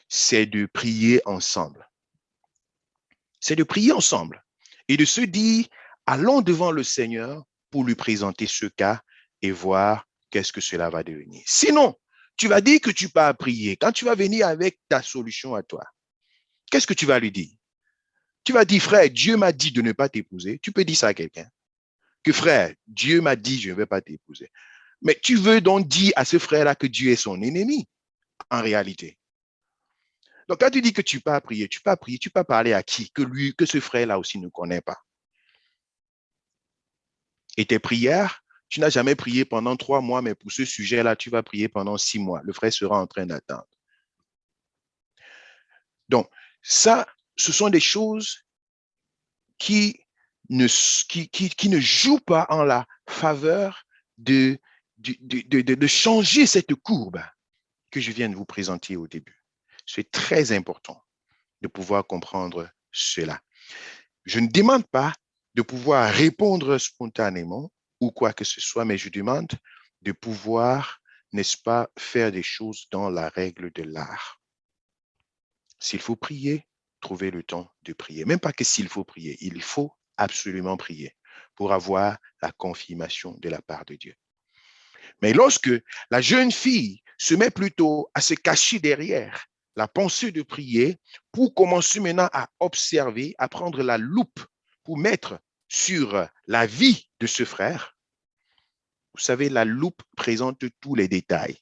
[SPEAKER 1] c'est de prier ensemble. C'est de prier ensemble et de se dire, allons devant le Seigneur pour lui présenter ce cas et voir qu'est-ce que cela va devenir. Sinon, tu vas dire que tu pars prier. Quand tu vas venir avec ta solution à toi, qu'est-ce que tu vas lui dire? Tu vas dire, frère, Dieu m'a dit de ne pas t'épouser. Tu peux dire ça à quelqu'un. Que frère, Dieu m'a dit, je ne vais pas t'épouser. Mais tu veux donc dire à ce frère-là que Dieu est son ennemi, en réalité. Donc, quand tu dis que tu peux prier, tu peux parler à qui? Que ce frère-là aussi ne connaît pas. Et tes prières, tu n'as jamais prié pendant 3 mois, mais pour ce sujet-là, tu vas prier pendant 6 mois. Le frère sera en train d'attendre. Donc, ça, ce sont des choses qui ne jouent pas en la faveur de changer cette courbe que je viens de vous présenter au début. C'est très important de pouvoir comprendre cela. Je ne demande pas de pouvoir répondre spontanément ou quoi que ce soit, mais je demande de pouvoir, n'est-ce pas, faire des choses dans la règle de l'art. S'il faut prier, trouver le temps de prier. Même pas que s'il faut prier, il faut absolument prier pour avoir la confirmation de la part de Dieu. Mais lorsque la jeune fille se met plutôt à se cacher derrière la pensée de prier pour commencer maintenant à observer, à prendre la loupe pour mettre sur la vie de ce frère, vous savez, la loupe présente tous les détails.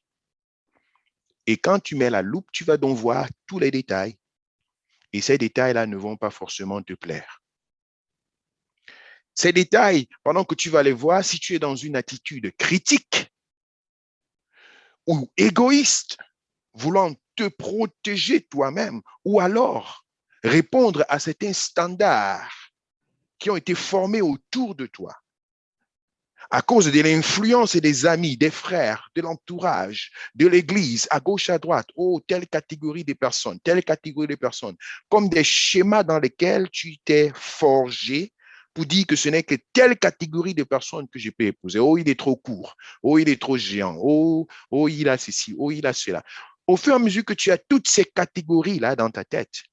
[SPEAKER 1] Et quand tu mets la loupe, tu vas donc voir tous les détails. Et ces détails-là ne vont pas forcément te plaire. Ces détails, pendant que tu vas les voir, si tu es dans une attitude critique ou égoïste, voulant te protéger toi-même, ou alors répondre à certains standards qui ont été formés autour de toi, à cause de l'influence des amis, des frères, de l'entourage, de l'église, à gauche, à droite, oh, telle catégorie de personnes, comme des schémas dans lesquels tu t'es forgé pour dire que ce n'est que telle catégorie de personnes que je peux épouser. Oh, il est trop court. Oh, il est trop géant. Oh, il a ceci. Oh, il a cela. Au fur et à mesure que tu as toutes ces catégories-là dans ta tête,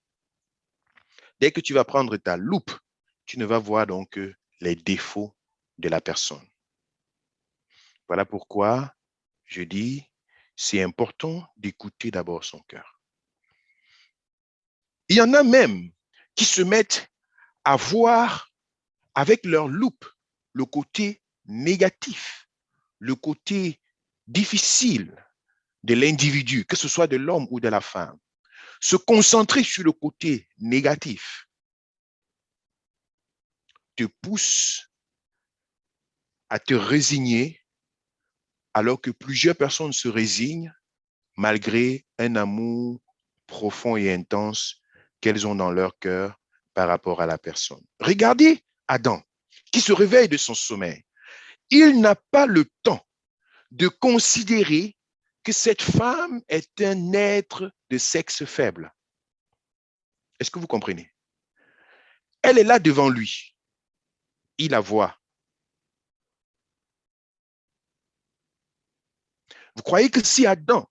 [SPEAKER 1] dès que tu vas prendre ta loupe, tu ne vas voir donc que les défauts de la personne. Voilà pourquoi je dis, c'est important d'écouter d'abord son cœur. Il y en a même qui se mettent à voir avec leur loupe le côté négatif, le côté difficile de l'individu, que ce soit de l'homme ou de la femme. Se concentrer sur le côté négatif te pousse à te résigner alors que plusieurs personnes se résignent malgré un amour profond et intense qu'elles ont dans leur cœur par rapport à la personne. Regardez Adam, qui se réveille de son sommeil. Il n'a pas le temps de considérer que cette femme est un être de sexe faible. Est-ce que vous comprenez? Elle est là devant lui. Il la voit. Vous croyez que si Adam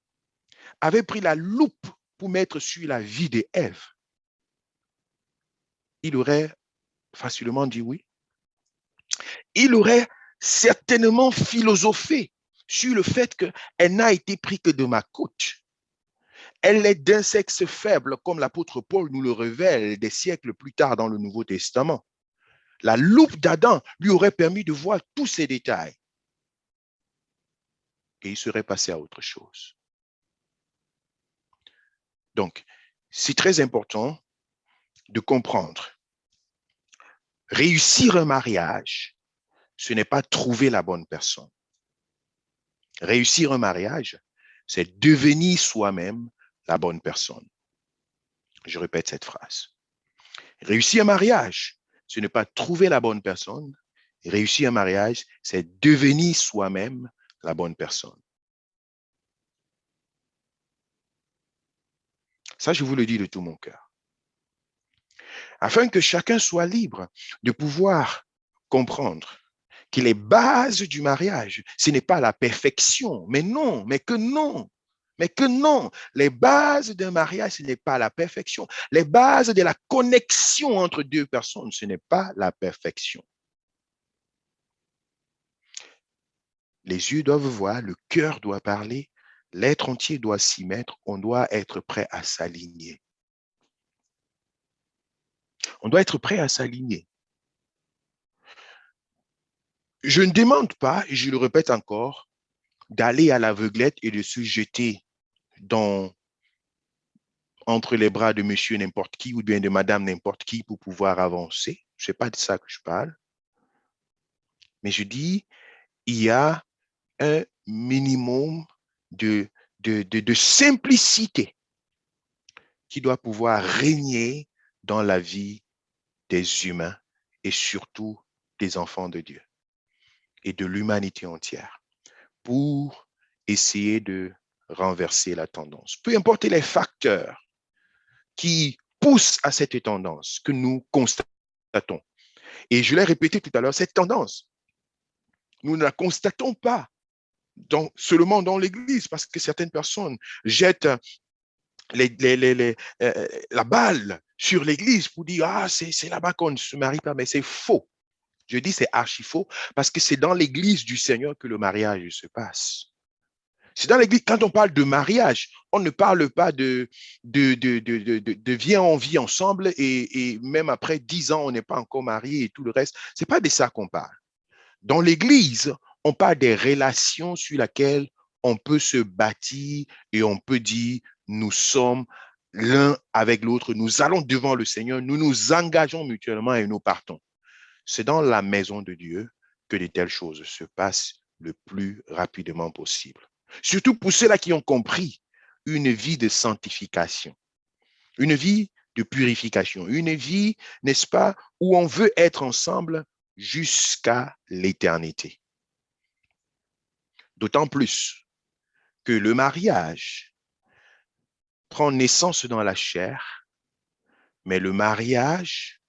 [SPEAKER 1] avait pris la loupe pour mettre sur la vie d'Ève, il aurait facilement dit oui? Il aurait certainement philosophé sur le fait qu'elle n'a été prise que de ma côte. Elle est d'un sexe faible, comme l'apôtre Paul nous le révèle des siècles plus tard dans le Nouveau Testament. La loupe d'Adam lui aurait permis de voir tous ces détails. Et il serait passé à autre chose. Donc, c'est très important de comprendre. Réussir un mariage, ce n'est pas trouver la bonne personne. Réussir un mariage, c'est devenir soi-même la bonne personne. Je répète cette phrase. Réussir un mariage, ce n'est pas trouver la bonne personne. Réussir un mariage, c'est devenir soi-même la bonne personne. Ça, je vous le dis de tout mon cœur. Afin que chacun soit libre de pouvoir comprendre que les bases du mariage, ce n'est pas la perfection, mais non, mais que non. Mais que non, les bases d'un mariage, ce n'est pas la perfection. Les bases de la connexion entre deux personnes, ce n'est pas la perfection. Les yeux doivent voir, le cœur doit parler, l'être entier doit s'y mettre, on doit être prêt à s'aligner. On doit être prêt à s'aligner. Je ne demande pas, et je le répète encore, d'aller à l'aveuglette et de se jeter entre les bras de monsieur n'importe qui ou bien de madame n'importe qui pour pouvoir avancer. Ce n'est pas de ça que je parle. Mais je dis, il y a un minimum de simplicité qui doit pouvoir régner dans la vie des humains et surtout des enfants de Dieu et de l'humanité entière pour essayer de renverser la tendance. Peu importe les facteurs qui poussent à cette tendance que nous constatons. Et je l'ai répété tout à l'heure, cette tendance, nous ne la constatons pas seulement dans l'Église, parce que certaines personnes jettent la balle sur l'Église pour dire « Ah, c'est là-bas qu'on ne se marie pas », mais c'est faux. Je dis c'est archi faux, parce que c'est dans l'Église du Seigneur que le mariage se passe. C'est dans l'Église, quand on parle de mariage, on ne parle pas de viens, on vit ensemble et même après 10 ans, on n'est pas encore marié et tout le reste. C'est pas de ça qu'on parle. Dans l'Église, on parle des relations sur lesquelles on peut se bâtir et on peut dire nous sommes l'un avec l'autre, nous allons devant le Seigneur, nous nous engageons mutuellement et nous partons. C'est dans la maison de Dieu que de telles choses se passent le plus rapidement possible. Surtout pour ceux-là qui ont compris une vie de sanctification, une vie de purification, une vie, n'est-ce pas, où on veut être ensemble jusqu'à l'éternité. D'autant plus que le mariage prend naissance dans la chair, mais le mariage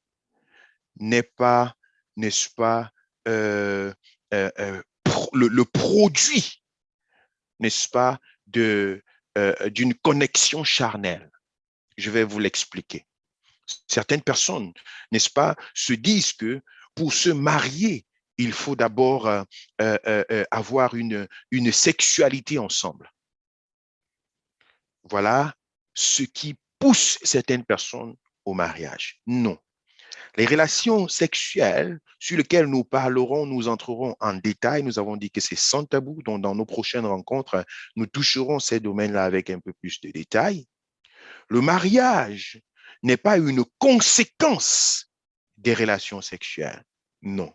[SPEAKER 1] n'est pas, n'est-ce pas, le produit, n'est-ce pas, d'une connexion charnelle. Je vais vous l'expliquer. Certaines personnes, n'est-ce pas, se disent que pour se marier, il faut d'abord avoir une sexualité ensemble. Voilà ce qui pousse certaines personnes au mariage. Non. Les relations sexuelles sur lesquelles nous parlerons, nous entrerons en détail. Nous avons dit que c'est sans tabou, donc dans nos prochaines rencontres, nous toucherons ces domaines-là avec un peu plus de détails. Le mariage n'est pas une conséquence des relations sexuelles. Non.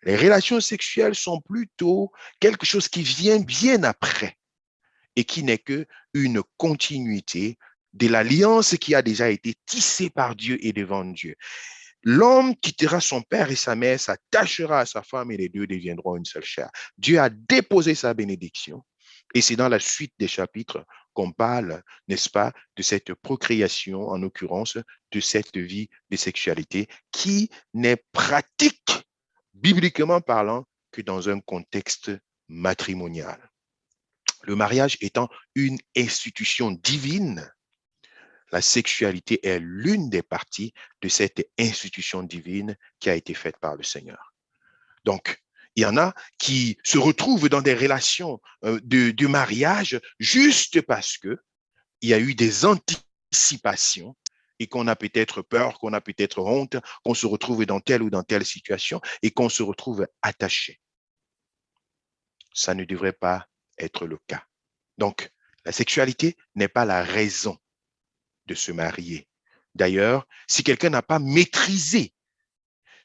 [SPEAKER 1] Les relations sexuelles sont plutôt quelque chose qui vient bien après et qui n'est qu'une continuité de l'alliance qui a déjà été tissée par Dieu et devant Dieu. L'homme quittera son père et sa mère, s'attachera à sa femme et les deux deviendront une seule chair. Dieu a déposé sa bénédiction et c'est dans la suite des chapitres qu'on parle, n'est-ce pas, de cette procréation, en l'occurrence, de cette vie de sexualité qui n'est pratique, bibliquement parlant, que dans un contexte matrimonial. Le mariage étant une institution divine, la sexualité est l'une des parties de cette institution divine qui a été faite par le Seigneur. Donc, il y en a qui se retrouvent dans des relations de mariage juste parce qu'il y a eu des anticipations et qu'on a peut-être peur, qu'on a peut-être honte, qu'on se retrouve dans telle ou dans telle situation et qu'on se retrouve attaché. Ça ne devrait pas être le cas. Donc, la sexualité n'est pas la raison de se marier. Si quelqu'un n'a pas maîtrisé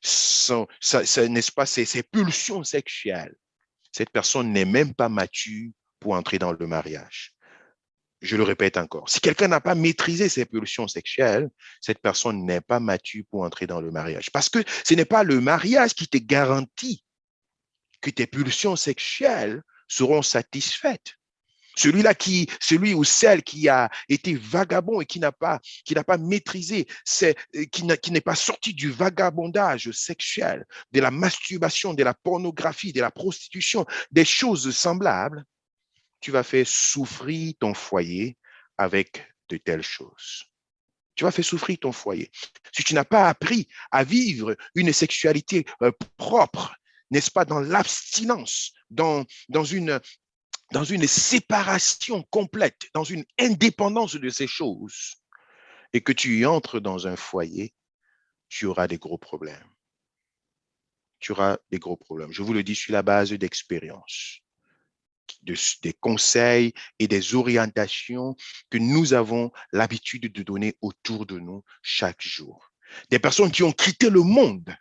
[SPEAKER 1] n'est-ce pas, ses pulsions sexuelles, cette personne n'est même pas mature pour entrer dans le mariage. Je le répète encore. Si quelqu'un n'a pas maîtrisé ses pulsions sexuelles, cette personne n'est pas mature pour entrer dans le mariage. Parce que ce n'est pas le mariage qui te garantit que tes pulsions sexuelles seront satisfaites. Celui ou celle qui a été vagabond et qui n'a pas maîtrisé, qui n'est pas sorti du vagabondage sexuel, de la masturbation, de la pornographie, de la prostitution, des choses semblables, tu vas faire souffrir ton foyer avec de telles choses. Tu vas faire souffrir ton foyer. Si tu n'as pas appris à vivre une sexualité propre, n'est-ce pas, dans l'abstinence, dans une séparation complète, dans une indépendance de ces choses, et que tu entres dans un foyer, tu auras des gros problèmes. Tu auras des gros problèmes. Je vous le dis sur la base d'expérience, des conseils et des orientations que nous avons l'habitude de donner autour de nous chaque jour. Des personnes qui ont quitté le monde,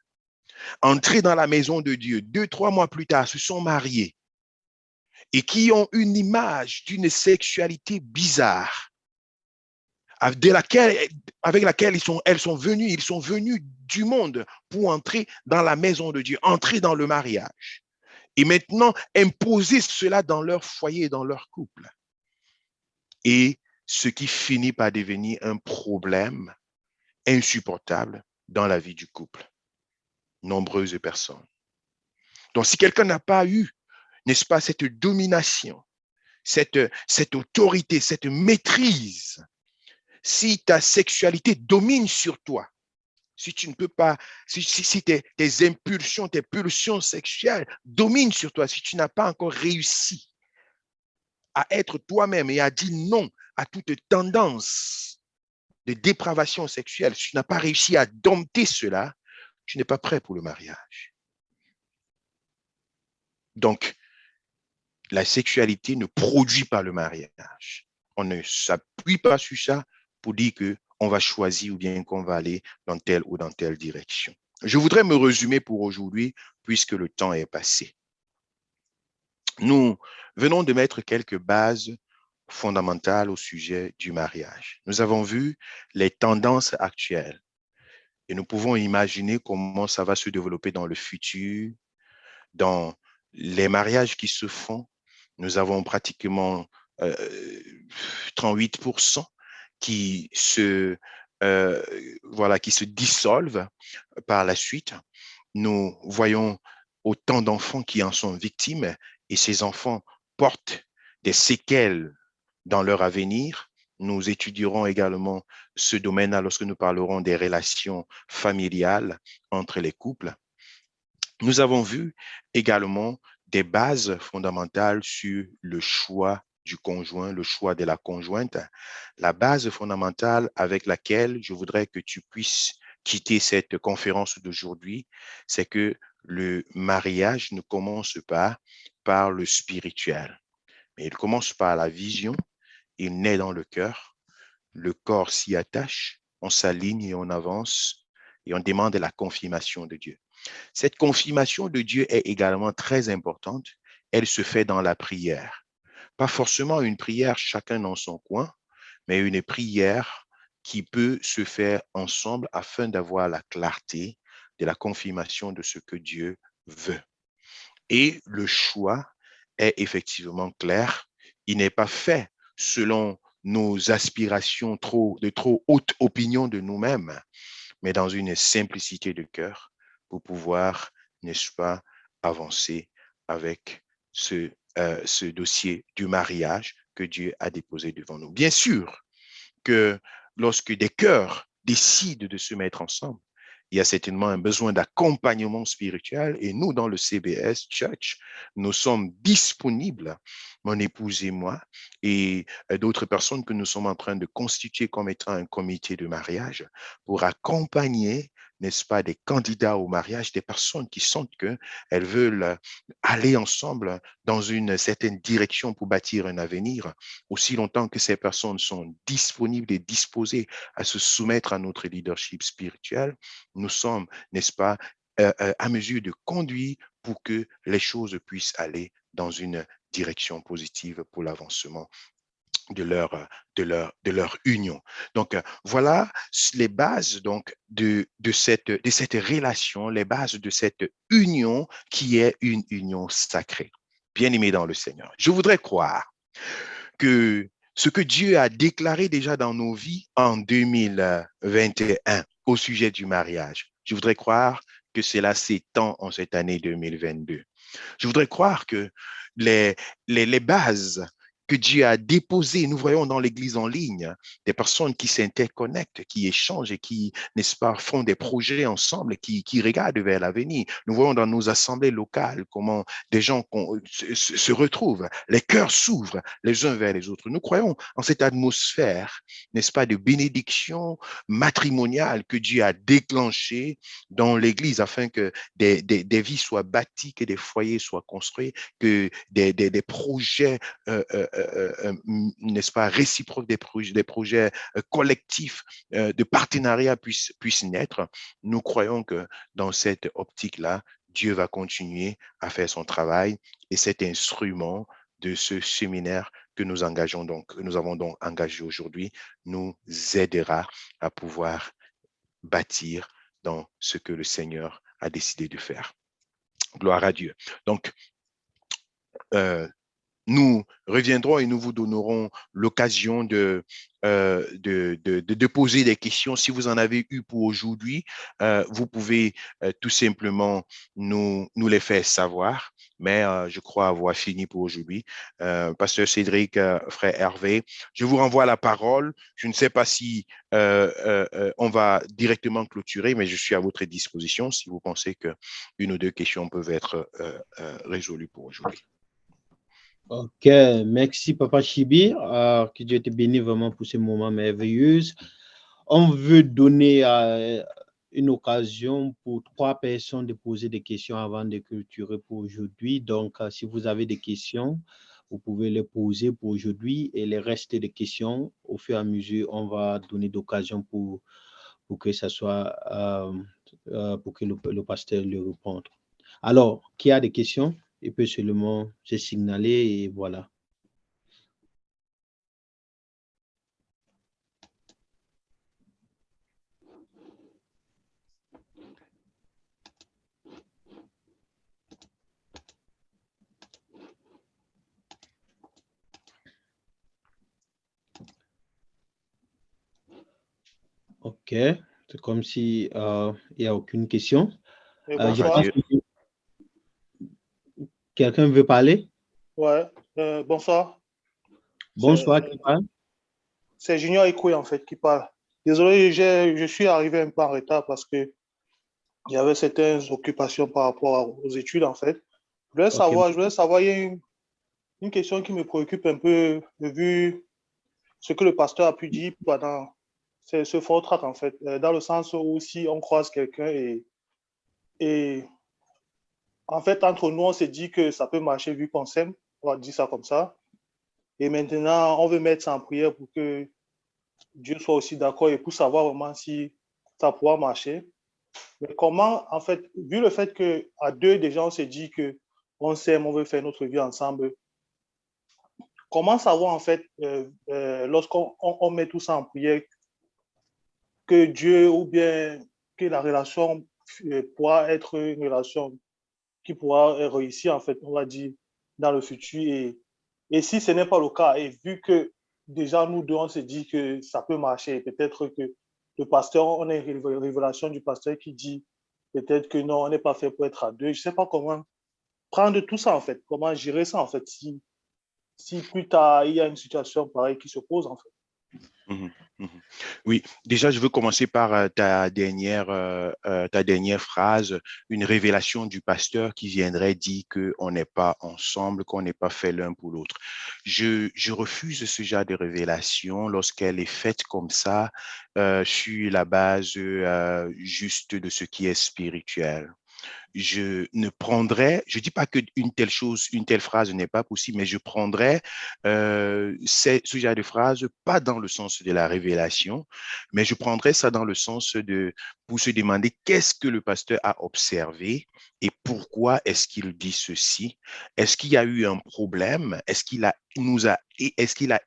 [SPEAKER 1] entré dans la maison de Dieu, 2-3 mois plus tard, se sont mariées, et qui ont une image d'une sexualité bizarre, avec laquelle ils sont venus du monde pour entrer dans la maison de Dieu, entrer dans le mariage. Et maintenant, imposer cela dans leur foyer, dans leur couple. Et ce qui finit par devenir un problème insupportable dans la vie du couple. nombreuses personnes. Donc, si quelqu'un n'a pas eu, n'est-ce pas, cette domination, cette autorité, cette maîtrise, si ta sexualité domine sur toi, si tu ne peux pas, si tes impulsions, tes pulsions sexuelles dominent sur toi, si tu n'as pas encore réussi à être toi-même et à dire non à toute tendance de dépravation sexuelle, si tu n'as pas réussi à dompter cela, tu n'es pas prêt pour le mariage. Donc, la sexualité ne produit pas le mariage. On ne s'appuie pas sur ça pour dire qu'on va choisir ou bien qu'on va aller dans telle ou dans telle direction. Je voudrais me résumer pour aujourd'hui, puisque le temps est passé. Nous venons de mettre quelques bases fondamentales au sujet du mariage. Nous avons vu les tendances actuelles et nous pouvons imaginer comment ça va se développer dans le futur, dans les mariages qui se font. Nous avons pratiquement 38% qui se dissolvent par la suite. Nous voyons autant d'enfants qui en sont victimes et ces enfants portent des séquelles dans leur avenir. Nous étudierons également ce domaine-là lorsque nous parlerons des relations familiales entre les couples. Nous avons vu également des bases fondamentales sur le choix du conjoint, le choix de la conjointe. La base fondamentale avec laquelle je voudrais que tu puisses quitter cette conférence d'aujourd'hui, c'est que le mariage ne commence pas par le spirituel, mais il commence par la vision, il naît dans le cœur, le corps s'y attache, on s'aligne et on avance et on demande la confirmation de Dieu. Cette confirmation de Dieu est également très importante. Elle se fait dans la prière. Pas forcément une prière chacun dans son coin, mais une prière qui peut se faire ensemble afin d'avoir la clarté de la confirmation de ce que Dieu veut. Et le choix est effectivement clair. Il n'est pas fait selon nos aspirations de trop haute opinion de nous-mêmes, mais dans une simplicité de cœur pour pouvoir, n'est-ce pas, avancer avec ce dossier du mariage que Dieu a déposé devant nous. Bien sûr que lorsque des cœurs décident de se mettre ensemble, il y a certainement un besoin d'accompagnement spirituel et nous, dans le CBS Church, nous sommes disponibles, mon épouse et moi, et d'autres personnes que nous sommes en train de constituer comme étant un comité de mariage pour accompagner, n'est-ce pas, des candidats au mariage, des personnes qui sentent qu'elles veulent aller ensemble dans une certaine direction pour bâtir un avenir, aussi longtemps que ces personnes sont disponibles et disposées à se soumettre à notre leadership spirituel. Nous sommes, n'est-ce pas, à mesure de conduire pour que les choses puissent aller dans une direction positive pour l'avancement de leur union. Donc, voilà les bases donc, de cette relation, les bases de cette union qui est une union sacrée. Bien-aimés dans le Seigneur, je voudrais croire que ce que Dieu a déclaré déjà dans nos vies en 2021 au sujet du mariage, je voudrais croire que cela s'étend en cette année 2022. Je voudrais croire que les bases que Dieu a déposées, nous voyons dans l'Église en ligne, des personnes qui s'interconnectent, qui échangent et qui, n'est-ce pas, font des projets ensemble, qui regardent vers l'avenir. Nous voyons dans nos assemblées locales comment des gens se retrouvent, les cœurs s'ouvrent les uns vers les autres. Nous croyons en cette atmosphère, n'est-ce pas, de bénédiction matrimoniale que Dieu a déclenchée dans l'Église afin que des vies soient bâties, que des foyers soient construits, que des projets n'est-ce pas, réciproques, des projets collectifs de partenariat puissent naître. Nous croyons que dans cette optique-là, Dieu va continuer à faire son travail et cet instrument de ce séminaire que nous avons donc engagé aujourd'hui nous aidera à pouvoir bâtir dans ce que le Seigneur a décidé de faire. Gloire à Dieu. Donc, nous reviendrons et nous vous donnerons l'occasion de poser des questions. Si vous en avez eu pour aujourd'hui, vous pouvez tout simplement nous les faire savoir. Mais je crois avoir fini pour aujourd'hui. Pasteur Cédric, frère Hervé, je vous renvoie la parole. Je ne sais pas si on va directement clôturer, mais je suis à votre disposition si vous pensez qu'une ou deux questions peuvent être résolues pour aujourd'hui.
[SPEAKER 2] Ok, merci Papa Chibi, que Dieu te bénisse vraiment pour ce moment merveilleux. On veut donner une occasion pour 3 personnes de poser des questions avant de clôturer pour aujourd'hui. Donc, si vous avez des questions, vous pouvez les poser pour aujourd'hui et les restes des questions, au fur et à mesure, on va donner d'occasion pour que ça soit, pour que le pasteur le réponde. Alors, qui a des questions? Il peut seulement se signaler et voilà. Ok, c'est comme si il n'y a aucune question. Je pense que quelqu'un veut parler?
[SPEAKER 7] Ouais, bonsoir.
[SPEAKER 2] Bonsoir, qui parle?
[SPEAKER 7] C'est Junior Ekoué, en fait, qui parle. Désolé, je suis arrivé un peu en retard parce que il y avait certaines occupations par rapport aux études, en fait. Je voulais savoir, il y a une question qui me préoccupe un peu, vu ce que le pasteur a pu dire pendant ce fort track, en fait, dans le sens où si on croise quelqu'un et en fait, entre nous, on s'est dit que ça peut marcher vu qu'on s'aime, on va dire ça comme ça. Et maintenant, on veut mettre ça en prière pour que Dieu soit aussi d'accord et pour savoir vraiment si ça pourra marcher. Mais comment, en fait, vu le fait qu'à deux, déjà, on s'est dit qu'on s'aime, on veut faire notre vie ensemble, comment savoir, en fait, lorsqu'on met tout ça en prière, que Dieu ou bien que la relation pourra être une relation qui pourra réussir, en fait, on va dire, dans le futur. Et si ce n'est pas le cas, et vu que déjà nous deux, on s'est dit que ça peut marcher, peut-être que le pasteur, on a une révélation du pasteur qui dit peut-être que non, on n'est pas fait pour être à deux. Je ne sais pas comment prendre tout ça, en fait, comment gérer ça, en fait, si plus tard, il y a une situation pareille qui se pose, en fait.
[SPEAKER 1] Mmh, mmh. Oui, déjà, je veux commencer par ta dernière phrase, une révélation du pasteur qui viendrait dire qu'on n'est pas ensemble, qu'on n'est pas fait l'un pour l'autre. Je refuse ce genre de révélation lorsqu'elle est faite comme ça, sur la base juste de ce qui est spirituel. Je ne prendrais, je dis pas qu'une telle chose, une telle phrase n'est pas possible, mais je prendrais ce genre de phrase pas dans le sens de la révélation, mais je prendrais ça dans le sens pour se demander qu'est-ce que le pasteur a observé et pourquoi est-ce qu'il dit ceci? Est-ce qu'il y a eu un problème? Est-ce qu'il a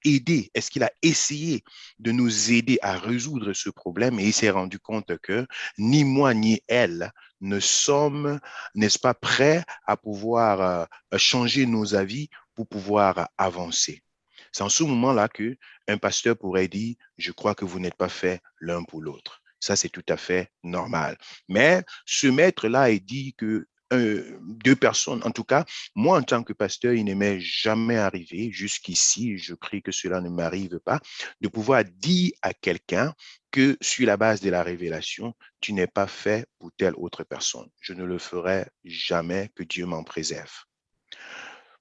[SPEAKER 1] aidé? Est-ce qu'il a essayé de nous aider à résoudre ce problème? Et il s'est rendu compte que ni moi ni elle ne sommes, n'est-ce pas, prêts à pouvoir changer nos avis pour pouvoir avancer. C'est en ce moment-là qu'un pasteur pourrait dire, je crois que vous n'êtes pas faits l'un pour l'autre. Ça, c'est tout à fait normal. Mais ce maître-là, il dit que deux personnes, en tout cas, moi, en tant que pasteur, il ne m'est jamais arrivé jusqu'ici, je prie que cela ne m'arrive pas, de pouvoir dire à quelqu'un que sur la base de la révélation, tu n'es pas fait pour telle autre personne. Je ne le ferai jamais, que Dieu m'en préserve.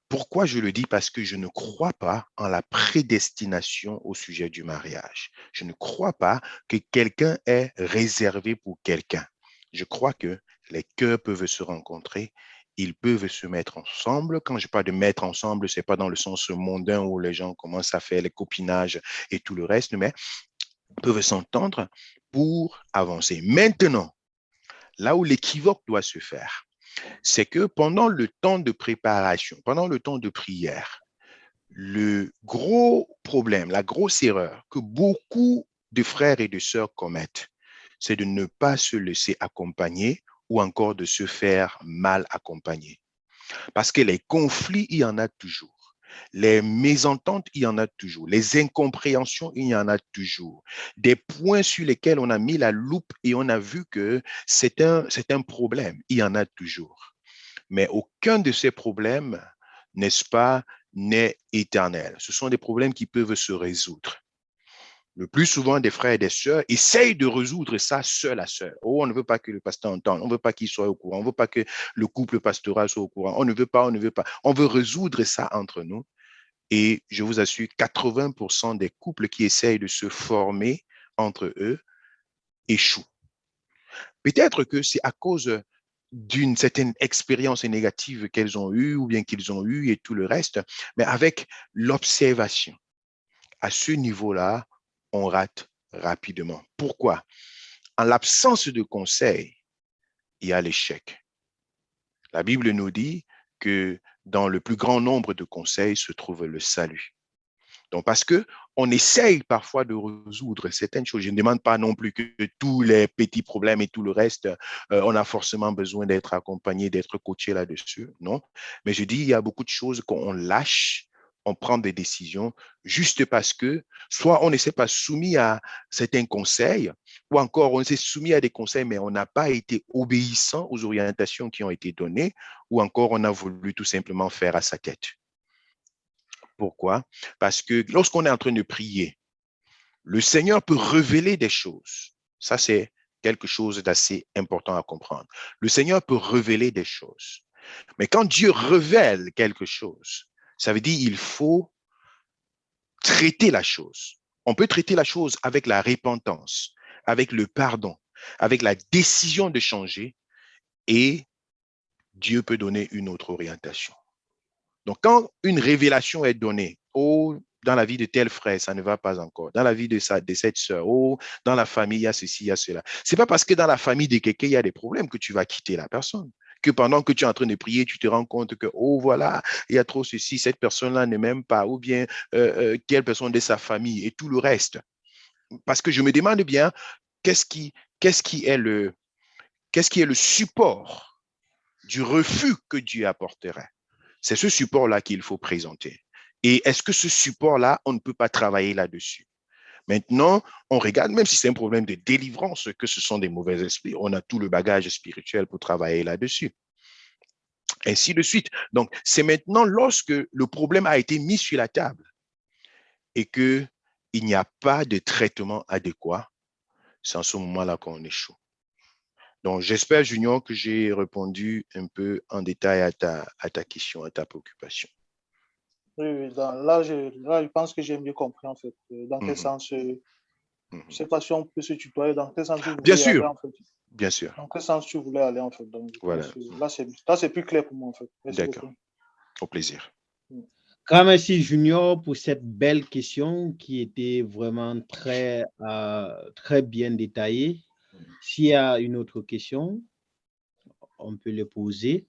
[SPEAKER 1] Pourquoi je le dis? Parce que je ne crois pas en la prédestination au sujet du mariage. Je ne crois pas que quelqu'un est réservé pour quelqu'un. Je crois que les cœurs peuvent se rencontrer, ils peuvent se mettre ensemble. Quand je parle de mettre ensemble, ce n'est pas dans le sens mondain où les gens commencent à faire les copinages et tout le reste, mais peuvent s'entendre pour avancer. Maintenant, là où l'équivoque doit se faire, c'est que pendant le temps de préparation, pendant le temps de prière, le gros problème, la grosse erreur que beaucoup de frères et de sœurs commettent, c'est de ne pas se laisser accompagner ou encore de se faire mal accompagner. Parce que les conflits, il y en a toujours. Les mésententes, il y en a toujours. Les incompréhensions, il y en a toujours. Des points sur lesquels on a mis la loupe et on a vu que c'est un problème, il y en a toujours. Mais aucun de ces problèmes, n'est-ce pas, n'est éternel. Ce sont des problèmes qui peuvent se résoudre. Le plus souvent, des frères et des sœurs essayent de résoudre ça seul à seul. Oh, on ne veut pas que le pasteur entende, on ne veut pas qu'il soit au courant, on ne veut pas que le couple pastoral soit au courant, on ne veut pas, on ne veut pas. On veut résoudre ça entre nous. Et je vous assure, 80% des couples qui essayent de se former entre eux échouent. Peut-être que c'est à cause d'une certaine expérience négative qu'elles ont eue ou bien qu'ils ont eue et tout le reste, mais avec l'observation, à ce niveau-là, on rate rapidement. Pourquoi? En l'absence de conseil, il y a l'échec. La Bible nous dit que dans le plus grand nombre de conseils se trouve le salut. Donc, parce que on essaye parfois de résoudre certaines choses. Je ne demande pas non plus que tous les petits problèmes et tout le reste, on a forcément besoin d'être accompagné, d'être coaché là-dessus, non. Mais je dis, il y a beaucoup de choses qu'on lâche, on prend des décisions juste parce que soit on ne s'est pas soumis à certains conseils, ou encore on s'est soumis à des conseils, mais on n'a pas été obéissant aux orientations qui ont été données, ou encore on a voulu tout simplement faire à sa tête. Pourquoi? Parce que lorsqu'on est en train de prier, le Seigneur peut révéler des choses. Ça, c'est quelque chose d'assez important à comprendre. Le Seigneur peut révéler des choses. Mais quand Dieu révèle quelque chose, ça veut dire qu'il faut traiter la chose. On peut traiter la chose avec la repentance, avec le pardon, avec la décision de changer, et Dieu peut donner une autre orientation. Donc, quand une révélation est donnée, oh, dans la vie de tel frère, ça ne va pas encore. Dans la vie de cette sœur, oh, dans la famille, il y a ceci, il y a cela. Ce n'est pas parce que dans la famille de quelqu'un, il y a des problèmes que tu vas quitter la personne. Que pendant que tu es en train de prier, tu te rends compte que, oh, voilà, il y a trop ceci, cette personne-là ne m'aime pas, ou bien quelle personne de sa famille et tout le reste. Parce que je me demande bien, qu'est-ce qui est le support du refus que Dieu apporterait? C'est ce support-là qu'il faut présenter. Et est-ce que ce support-là, on ne peut pas travailler là-dessus? Maintenant, on regarde, même si c'est un problème de délivrance, que ce sont des mauvais esprits, on a tout le bagage spirituel pour travailler là-dessus. Ainsi de suite. Donc, c'est maintenant lorsque le problème a été mis sur la table et qu'il n'y a pas de traitement adéquat, c'est en ce moment-là qu'on échoue. Donc, j'espère, Junior, que j'ai répondu un peu en détail à ta question, à ta préoccupation.
[SPEAKER 7] Oui, là, je pense que j'ai mieux compris, en fait. Dans quel sens, je ne sais pas si on peut se tutoyer, dans quel sens tu voulais aller, en fait.
[SPEAKER 1] Bien sûr.
[SPEAKER 7] Dans quel sens tu voulais aller, en fait. Donc,
[SPEAKER 1] voilà.
[SPEAKER 7] Là, c'est plus clair pour moi, en fait.
[SPEAKER 1] D'accord. Au plaisir.
[SPEAKER 2] Grand merci, Junior, pour cette belle question qui était vraiment très, très bien détaillée. S'il y a une autre question, on peut le poser.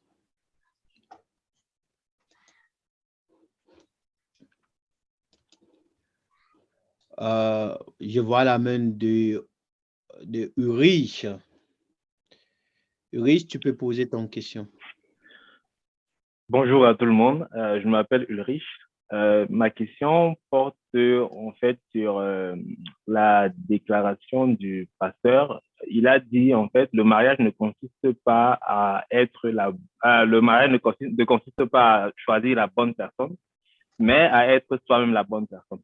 [SPEAKER 2] Je vois la main de Ulrich. Ulrich, tu peux poser ton question.
[SPEAKER 8] Bonjour à tout le monde, je m'appelle Ulrich. Ma question porte en fait sur la déclaration du pasteur. Il a dit en fait le mariage ne consiste pas à être le mariage ne consiste pas à choisir la bonne personne, mais à être soi-même la bonne personne.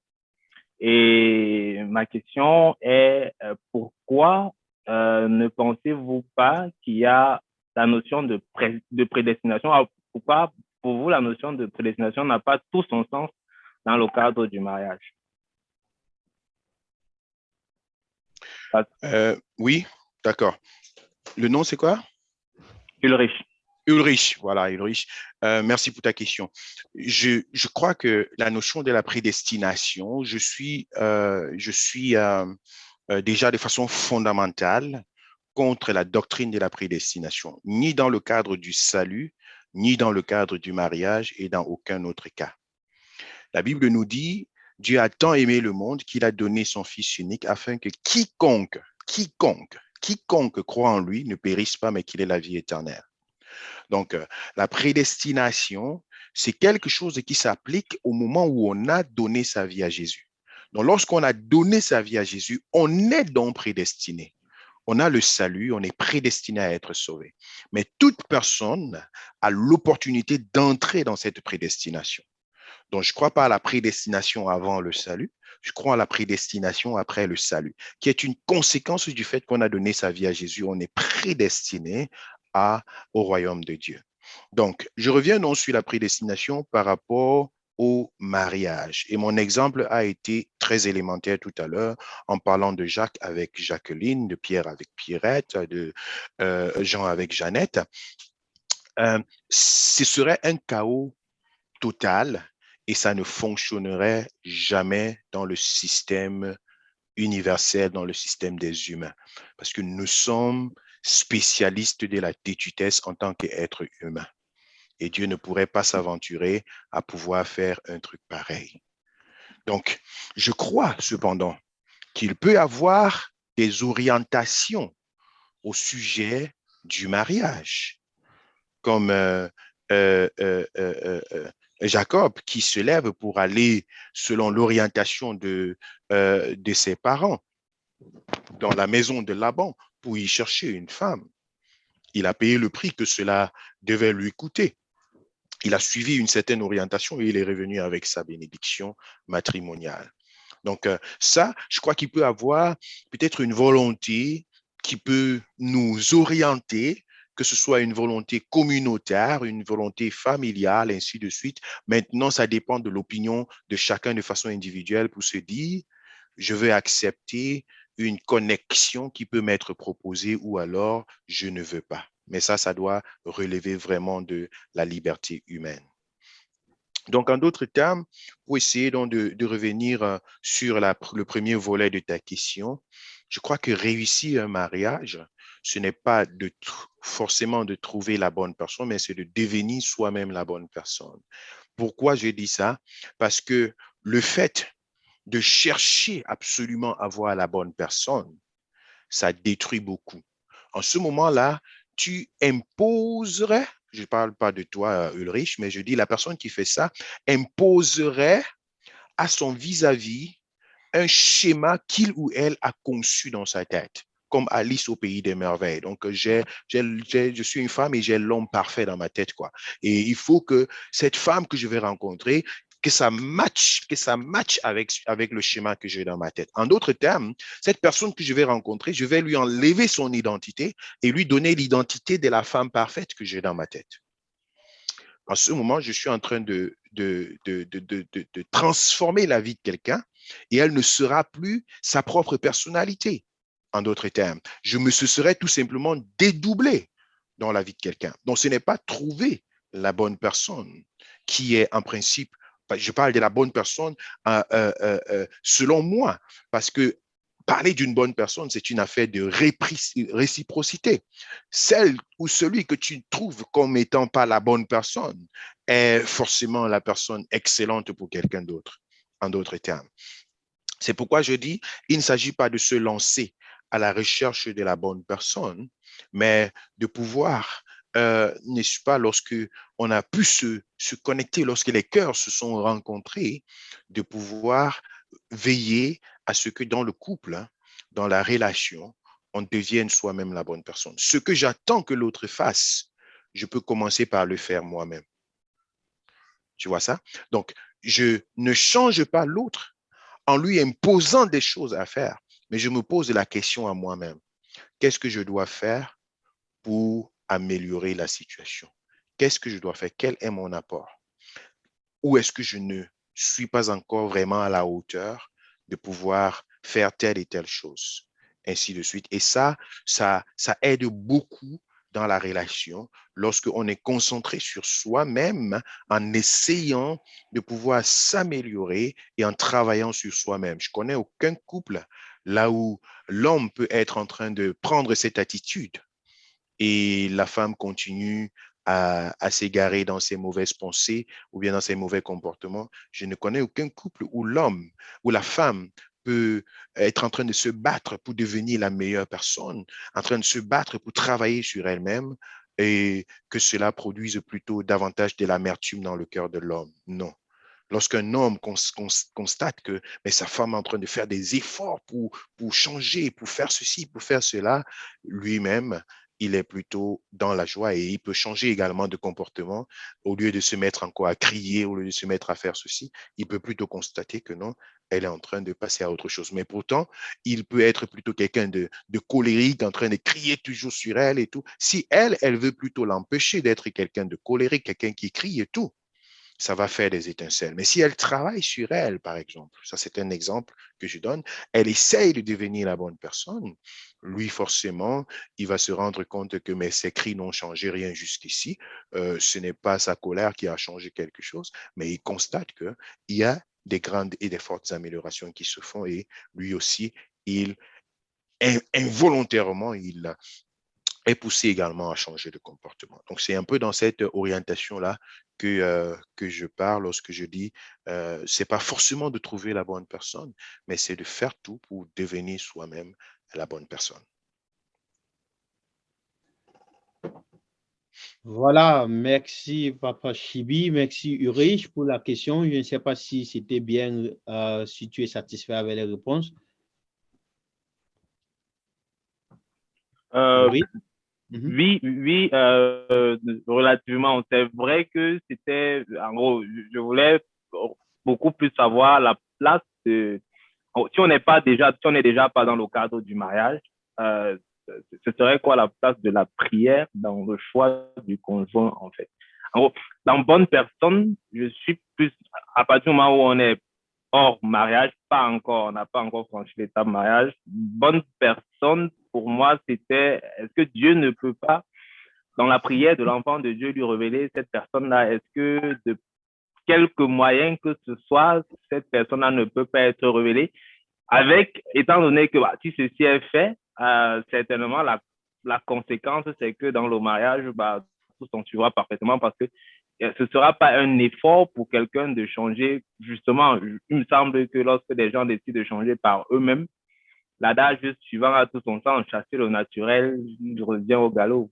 [SPEAKER 8] Et ma question est pourquoi ne pensez-vous pas qu'il y a la notion de prédestination? Pourquoi, pour vous, la notion de prédestination n'a pas tout son sens dans le cadre du mariage?
[SPEAKER 1] Oui, d'accord. Le nom, c'est quoi?
[SPEAKER 8] Ulrich.
[SPEAKER 1] Ulrich, voilà, Ulrich. Merci pour ta question. Je crois que la notion de la prédestination, je suis déjà de façon fondamentale contre la doctrine de la prédestination, ni dans le cadre du salut, ni dans le cadre du mariage et dans aucun autre cas. La Bible nous dit, Dieu a tant aimé le monde qu'il a donné son Fils unique afin que quiconque croit en lui ne périsse pas, mais qu'il ait la vie éternelle. Donc, la prédestination, c'est quelque chose qui s'applique au moment où on a donné sa vie à Jésus. Donc, lorsqu'on a donné sa vie à Jésus, on est donc prédestiné. On a le salut, on est prédestiné à être sauvé. Mais toute personne a l'opportunité d'entrer dans cette prédestination. Donc, je ne crois pas à la prédestination avant le salut, je crois à la prédestination après le salut, qui est une conséquence du fait qu'on a donné sa vie à Jésus. On est prédestiné au royaume de Dieu. Donc, je reviens donc sur la prédestination par rapport au mariage. Et mon exemple a été très élémentaire tout à l'heure en parlant de Jacques avec Jacqueline, de Pierre avec Pierrette, de Jean avec Jeannette. Ce serait un chaos total et ça ne fonctionnerait jamais dans le système universel, dans le système des humains. Parce que nous sommes spécialistes de la tétutesse en tant qu'êtres humains. Et Dieu ne pourrait pas s'aventurer à pouvoir faire un truc pareil. Donc, je crois cependant qu'il peut y avoir des orientations au sujet du mariage, comme Jacob qui se lève pour aller selon l'orientation de ses parents dans la maison de Laban pour y chercher une femme. Il a payé le prix que cela devait lui coûter. Il a suivi une certaine orientation et il est revenu avec sa bénédiction matrimoniale. Donc ça, je crois qu'il peut avoir peut-être une volonté qui peut nous orienter, que ce soit une volonté communautaire, une volonté familiale, ainsi de suite. Maintenant, ça dépend de l'opinion de chacun de façon individuelle pour se dire, je veux accepter une connexion qui peut m'être proposée ou alors je ne veux pas. Mais ça doit relever vraiment de la liberté humaine. Donc, en d'autres termes, pour essayer donc de revenir sur le premier volet de ta question, je crois que réussir un mariage, ce n'est pas forcément de trouver la bonne personne, mais c'est de devenir soi-même la bonne personne. Pourquoi je dis ça? Parce que le fait de chercher absolument à avoir la bonne personne, ça détruit beaucoup. En ce moment-là, tu imposerais, je ne parle pas de toi, Ulrich, mais je dis la personne qui fait ça imposerait à son vis-à-vis un schéma qu'il ou elle a conçu dans sa tête, comme Alice au pays des merveilles. Donc, je suis une femme et j'ai l'homme parfait dans ma tête, quoi. Et il faut que cette femme que je vais rencontrer, que ça matche avec le schéma que j'ai dans ma tête. En d'autres termes, cette personne que je vais rencontrer, je vais lui enlever son identité et lui donner l'identité de la femme parfaite que j'ai dans ma tête. En ce moment, je suis en train de transformer la vie de quelqu'un et elle ne sera plus sa propre personnalité. En d'autres termes, je me serais tout simplement dédoublé dans la vie de quelqu'un. Donc, ce n'est pas trouver la bonne personne qui est en principe, je parle de la bonne personne selon moi, parce que parler d'une bonne personne, c'est une affaire de réciprocité. Celle ou celui que tu trouves comme étant pas la bonne personne est forcément la personne excellente pour quelqu'un d'autre, en d'autres termes. C'est pourquoi je dis, il ne s'agit pas de se lancer à la recherche de la bonne personne, mais de pouvoir, n'est-ce pas, lorsque on a pu se connecter, lorsque les cœurs se sont rencontrés, de pouvoir veiller à ce que dans le couple, dans la relation, on devienne soi-même la bonne personne. Ce que j'attends que l'autre fasse, je peux commencer par le faire moi-même. Tu vois ça? Donc, je ne change pas l'autre en lui imposant des choses à faire, mais je me pose la question à moi-même. Qu'est-ce que je dois faire pour améliorer la situation? Qu'est-ce que je dois faire? Quel est mon apport? Ou est-ce que je ne suis pas encore vraiment à la hauteur de pouvoir faire telle et telle chose, ainsi de suite. Et ça aide beaucoup dans la relation lorsqu'on est concentré sur soi-même en essayant de pouvoir s'améliorer et en travaillant sur soi-même. Je connais aucun couple là où l'homme peut être en train de prendre cette attitude et la femme continue à s'égarer dans ses mauvaises pensées ou bien dans ses mauvais comportements. Je ne connais aucun couple où l'homme ou la femme peut être en train de se battre pour devenir la meilleure personne, en train de se battre pour travailler sur elle-même, et que cela produise plutôt davantage de l'amertume dans le cœur de l'homme. Non. Lorsqu'un homme constate que mais sa femme est en train de faire des efforts pour changer, pour faire ceci, pour faire cela, lui-même, il est plutôt dans la joie et il peut changer également de comportement. Au lieu de se mettre encore à crier, au lieu de se mettre à faire ceci, il peut plutôt constater que non, elle est en train de passer à autre chose. Mais pourtant, il peut être plutôt quelqu'un de colérique, en train de crier toujours sur elle et tout. Si elle veut plutôt l'empêcher d'être quelqu'un de colérique, quelqu'un qui crie et tout, ça va faire des étincelles. Mais si elle travaille sur elle, par exemple, ça c'est un exemple que je donne, elle essaye de devenir la bonne personne, lui forcément, il va se rendre compte que mais ses cris n'ont changé rien jusqu'ici, ce n'est pas sa colère qui a changé quelque chose, mais il constate qu'il y a des grandes et des fortes améliorations qui se font et lui aussi, involontairement, il est poussé également à changer de comportement. Donc, c'est un peu dans cette orientation-là que je parle lorsque je dis c'est pas forcément de trouver la bonne personne, mais c'est de faire tout pour devenir soi-même la bonne personne.
[SPEAKER 2] Voilà, merci Papa Chibi, merci Ulrich pour la question. Je ne sais pas si c'était bien, si tu es satisfait avec les réponses.
[SPEAKER 8] Oui, relativement. C'est vrai que c'était, en gros, je voulais beaucoup plus savoir la place de, si on n'est déjà pas dans le cadre du mariage, ce serait quoi la place de la prière dans le choix du conjoint, en fait. En gros, dans bonne personne, je suis plus, à partir du moment où on est hors mariage, on n'a pas encore franchi l'étape mariage. Bonne personne, pour moi, c'était, est-ce que Dieu ne peut pas, dans la prière de l'enfant de Dieu, lui révéler cette personne-là? Est-ce que de quelque moyen que ce soit, cette personne-là ne peut pas être révélée? Étant donné que si ceci est fait, certainement la conséquence, c'est que dans le mariage, tout s'en suivra parfaitement parce que ce ne sera pas un effort pour quelqu'un de changer. Justement, il me semble que lorsque des gens décident de changer par eux-mêmes, l'adage suivant a tout son sens, chasser le naturel, je reviens au galop.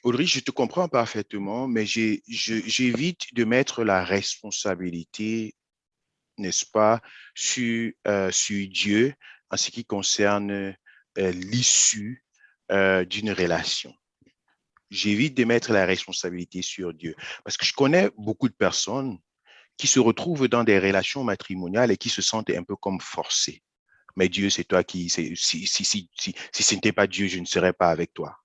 [SPEAKER 1] Ulrich, je te comprends parfaitement, mais j'évite de mettre la responsabilité, n'est-ce pas, sur Dieu en ce qui concerne l'issue d'une relation. J'évite de mettre la responsabilité sur Dieu parce que je connais beaucoup de personnes qui se retrouvent dans des relations matrimoniales et qui se sentent un peu comme forcées. Mais Dieu, c'est toi qui, si ce n'était pas Dieu, je ne serais pas avec toi.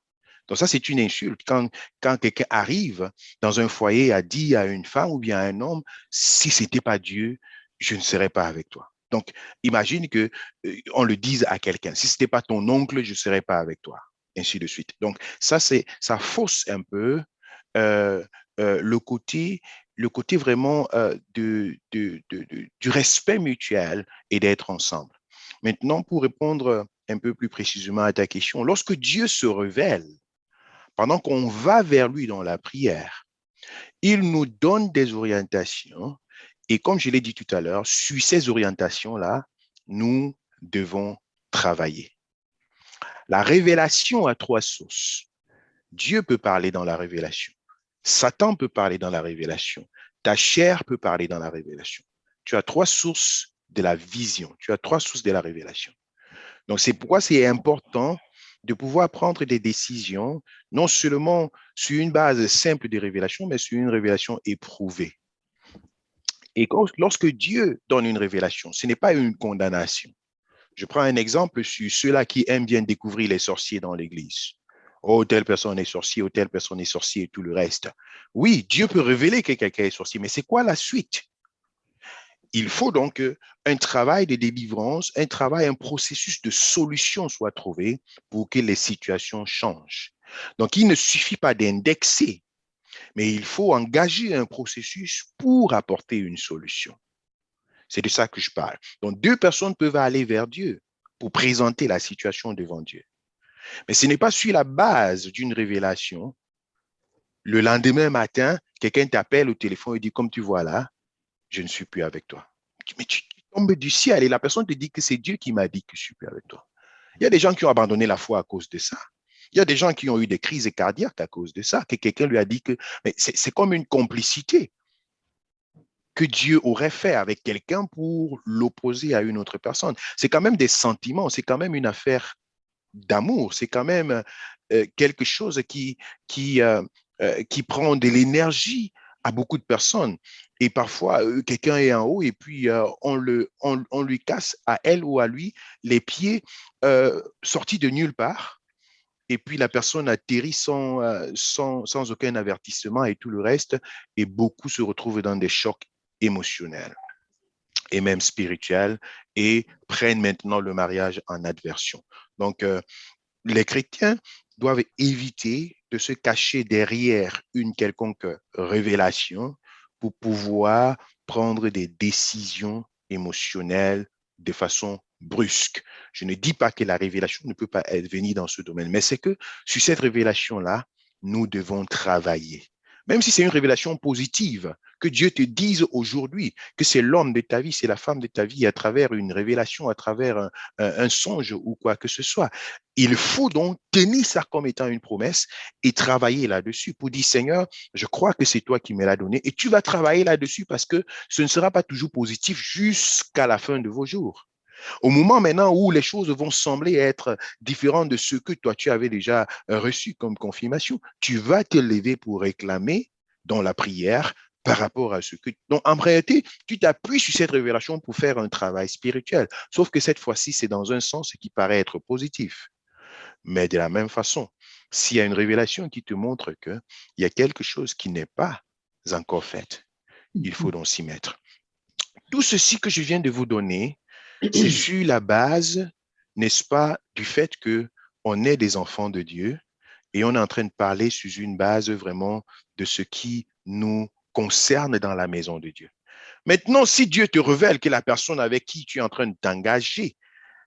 [SPEAKER 1] Donc ça, c'est une insulte. Quand quelqu'un arrive dans un foyer à dire à une femme ou bien à un homme, si ce n'était pas Dieu, je ne serais pas avec toi. Donc, imagine qu'on le dise à quelqu'un, si ce n'était pas ton oncle, je ne serais pas avec toi, ainsi de suite. Donc, ça fausse un peu le côté vraiment du respect mutuel et d'être ensemble. Maintenant, pour répondre un peu plus précisément à ta question, lorsque Dieu se révèle, pendant qu'on va vers lui dans la prière, il nous donne des orientations et comme je l'ai dit tout à l'heure, sur ces orientations-là, nous devons travailler. La révélation a trois sources. Dieu peut parler dans la révélation. Satan peut parler dans la révélation. Ta chair peut parler dans la révélation. Tu as trois sources de la vision. Tu as trois sources de la révélation. Donc, c'est pourquoi c'est important de pouvoir prendre des décisions, non seulement sur une base simple de révélation, mais sur une révélation éprouvée. Et lorsque Dieu donne une révélation, ce n'est pas une condamnation. Je prends un exemple sur ceux-là qui aiment bien découvrir les sorciers dans l'Église. Oh, telle personne est sorcier, oh, telle personne est sorcier et tout le reste. Oui, Dieu peut révéler que quelqu'un est sorcier, mais c'est quoi la suite? Il faut donc un travail de délivrance, un processus de solution soit trouvé pour que les situations changent. Donc, il ne suffit pas d'indexer, mais il faut engager un processus pour apporter une solution. C'est de ça que je parle. Donc, deux personnes peuvent aller vers Dieu pour présenter la situation devant Dieu. Mais ce n'est pas sur la base d'une révélation. Le lendemain matin, quelqu'un t'appelle au téléphone et dit, comme tu vois là, je ne suis plus avec toi. Mais tu tombes du ciel et la personne te dit que c'est Dieu qui m'a dit que je ne suis plus avec toi. Il y a des gens qui ont abandonné la foi à cause de ça. Il y a des gens qui ont eu des crises cardiaques à cause de ça, que quelqu'un lui a dit que c'est comme une complicité que Dieu aurait fait avec quelqu'un pour l'opposer à une autre personne. C'est quand même des sentiments, c'est quand même une affaire d'amour, c'est quand même quelque chose qui prend de l'énergie à beaucoup de personnes. Et parfois, quelqu'un est en haut et puis on lui casse à elle ou à lui les pieds sortis de nulle part. Et puis la personne atterrit sans aucun avertissement et tout le reste. Et beaucoup se retrouvent dans des chocs émotionnels et même spirituels et prennent maintenant le mariage en adversion. Donc, les chrétiens doivent éviter de se cacher derrière une quelconque révélation pour pouvoir prendre des décisions émotionnelles de façon brusque. Je ne dis pas que la révélation ne peut pas venir dans ce domaine, mais c'est que sur cette révélation-là, nous devons travailler. Même si c'est une révélation positive, que Dieu te dise aujourd'hui que c'est l'homme de ta vie, c'est la femme de ta vie à travers une révélation, à travers un songe ou quoi que ce soit. Il faut donc tenir ça comme étant une promesse et travailler là-dessus pour dire, Seigneur, je crois que c'est toi qui me l'as donné et tu vas travailler là-dessus parce que ce ne sera pas toujours positif jusqu'à la fin de vos jours. Au moment maintenant où les choses vont sembler être différentes de ce que toi tu avais déjà reçu comme confirmation, tu vas te lever pour réclamer dans la prière par rapport à ce que... Donc, en réalité, tu t'appuies sur cette révélation pour faire un travail spirituel. Sauf que cette fois-ci, c'est dans un sens qui paraît être positif. Mais de la même façon, s'il y a une révélation qui te montre qu'il y a quelque chose qui n'est pas encore fait, il faut donc s'y mettre. Tout ceci que je viens de vous donner, c'est sur la base, n'est-ce pas, du fait qu'on est des enfants de Dieu et on est en train de parler sur une base vraiment de ce qui nous concerne dans la maison de Dieu. Maintenant, si Dieu te révèle que la personne avec qui tu es en train de t'engager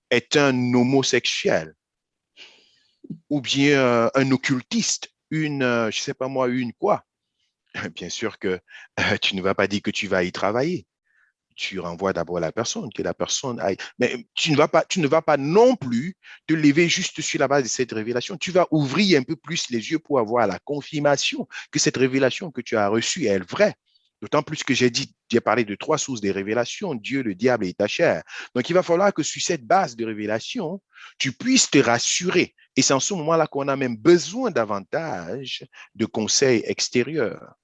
[SPEAKER 1] est un homosexuel ou bien un occultiste, je sais pas moi, une quoi, bien sûr que tu ne vas pas dire que tu vas y travailler. Tu renvoies d'abord la personne, que la personne aille. Mais tu ne vas pas non plus te lever juste sur la base de cette révélation. Tu vas ouvrir un peu plus les yeux pour avoir la confirmation que cette révélation que tu as reçue est vraie. D'autant plus que j'ai parlé de 3 sources de révélation, Dieu, le diable et ta chair. Donc, il va falloir que sur cette base de révélation, tu puisses te rassurer. Et c'est en ce moment-là qu'on a même besoin davantage de conseils extérieurs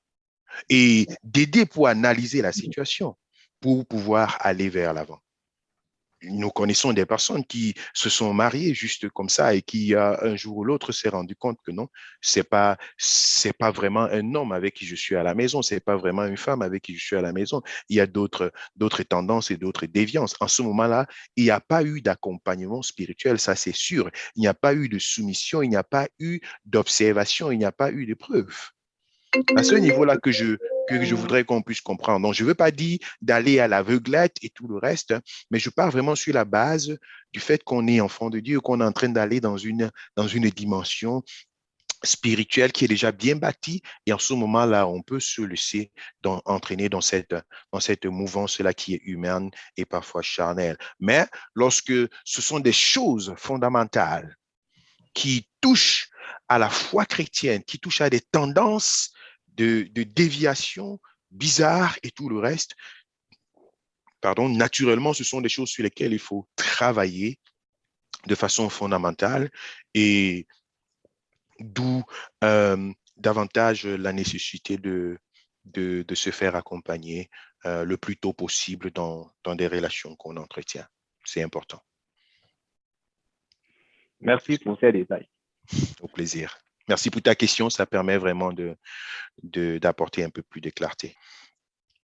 [SPEAKER 1] et d'aider pour analyser la situation, pour pouvoir aller vers l'avant. Nous connaissons des personnes qui se sont mariées juste comme ça et qui, un jour ou l'autre, s'est rendu compte que non, c'est pas vraiment un homme avec qui je suis à la maison, c'est pas vraiment une femme avec qui je suis à la maison. Il y a d'autres tendances et d'autres déviances. En ce moment-là, il n'y a pas eu d'accompagnement spirituel, ça c'est sûr. Il n'y a pas eu de soumission, il n'y a pas eu d'observation, il n'y a pas eu de preuve. À ce niveau-là que je voudrais qu'on puisse comprendre. Donc, je ne veux pas dire d'aller à l'aveuglette et tout le reste, mais je pars vraiment sur la base du fait qu'on est enfant de Dieu, qu'on est en train d'aller dans une dimension spirituelle qui est déjà bien bâtie. Et en ce moment-là, on peut se laisser entraîner dans cette mouvance-là qui est humaine et parfois charnelle. Mais lorsque ce sont des choses fondamentales qui touchent à la foi chrétienne, qui touchent à des tendances de déviation bizarres et tout le reste, naturellement, ce sont des choses sur lesquelles il faut travailler de façon fondamentale et d'où davantage la nécessité de se faire accompagner le plus tôt possible dans des relations qu'on entretient. C'est important.
[SPEAKER 8] Merci pour ces détails.
[SPEAKER 1] Au plaisir. Merci pour ta question. Ça permet vraiment d'apporter un peu plus de clarté.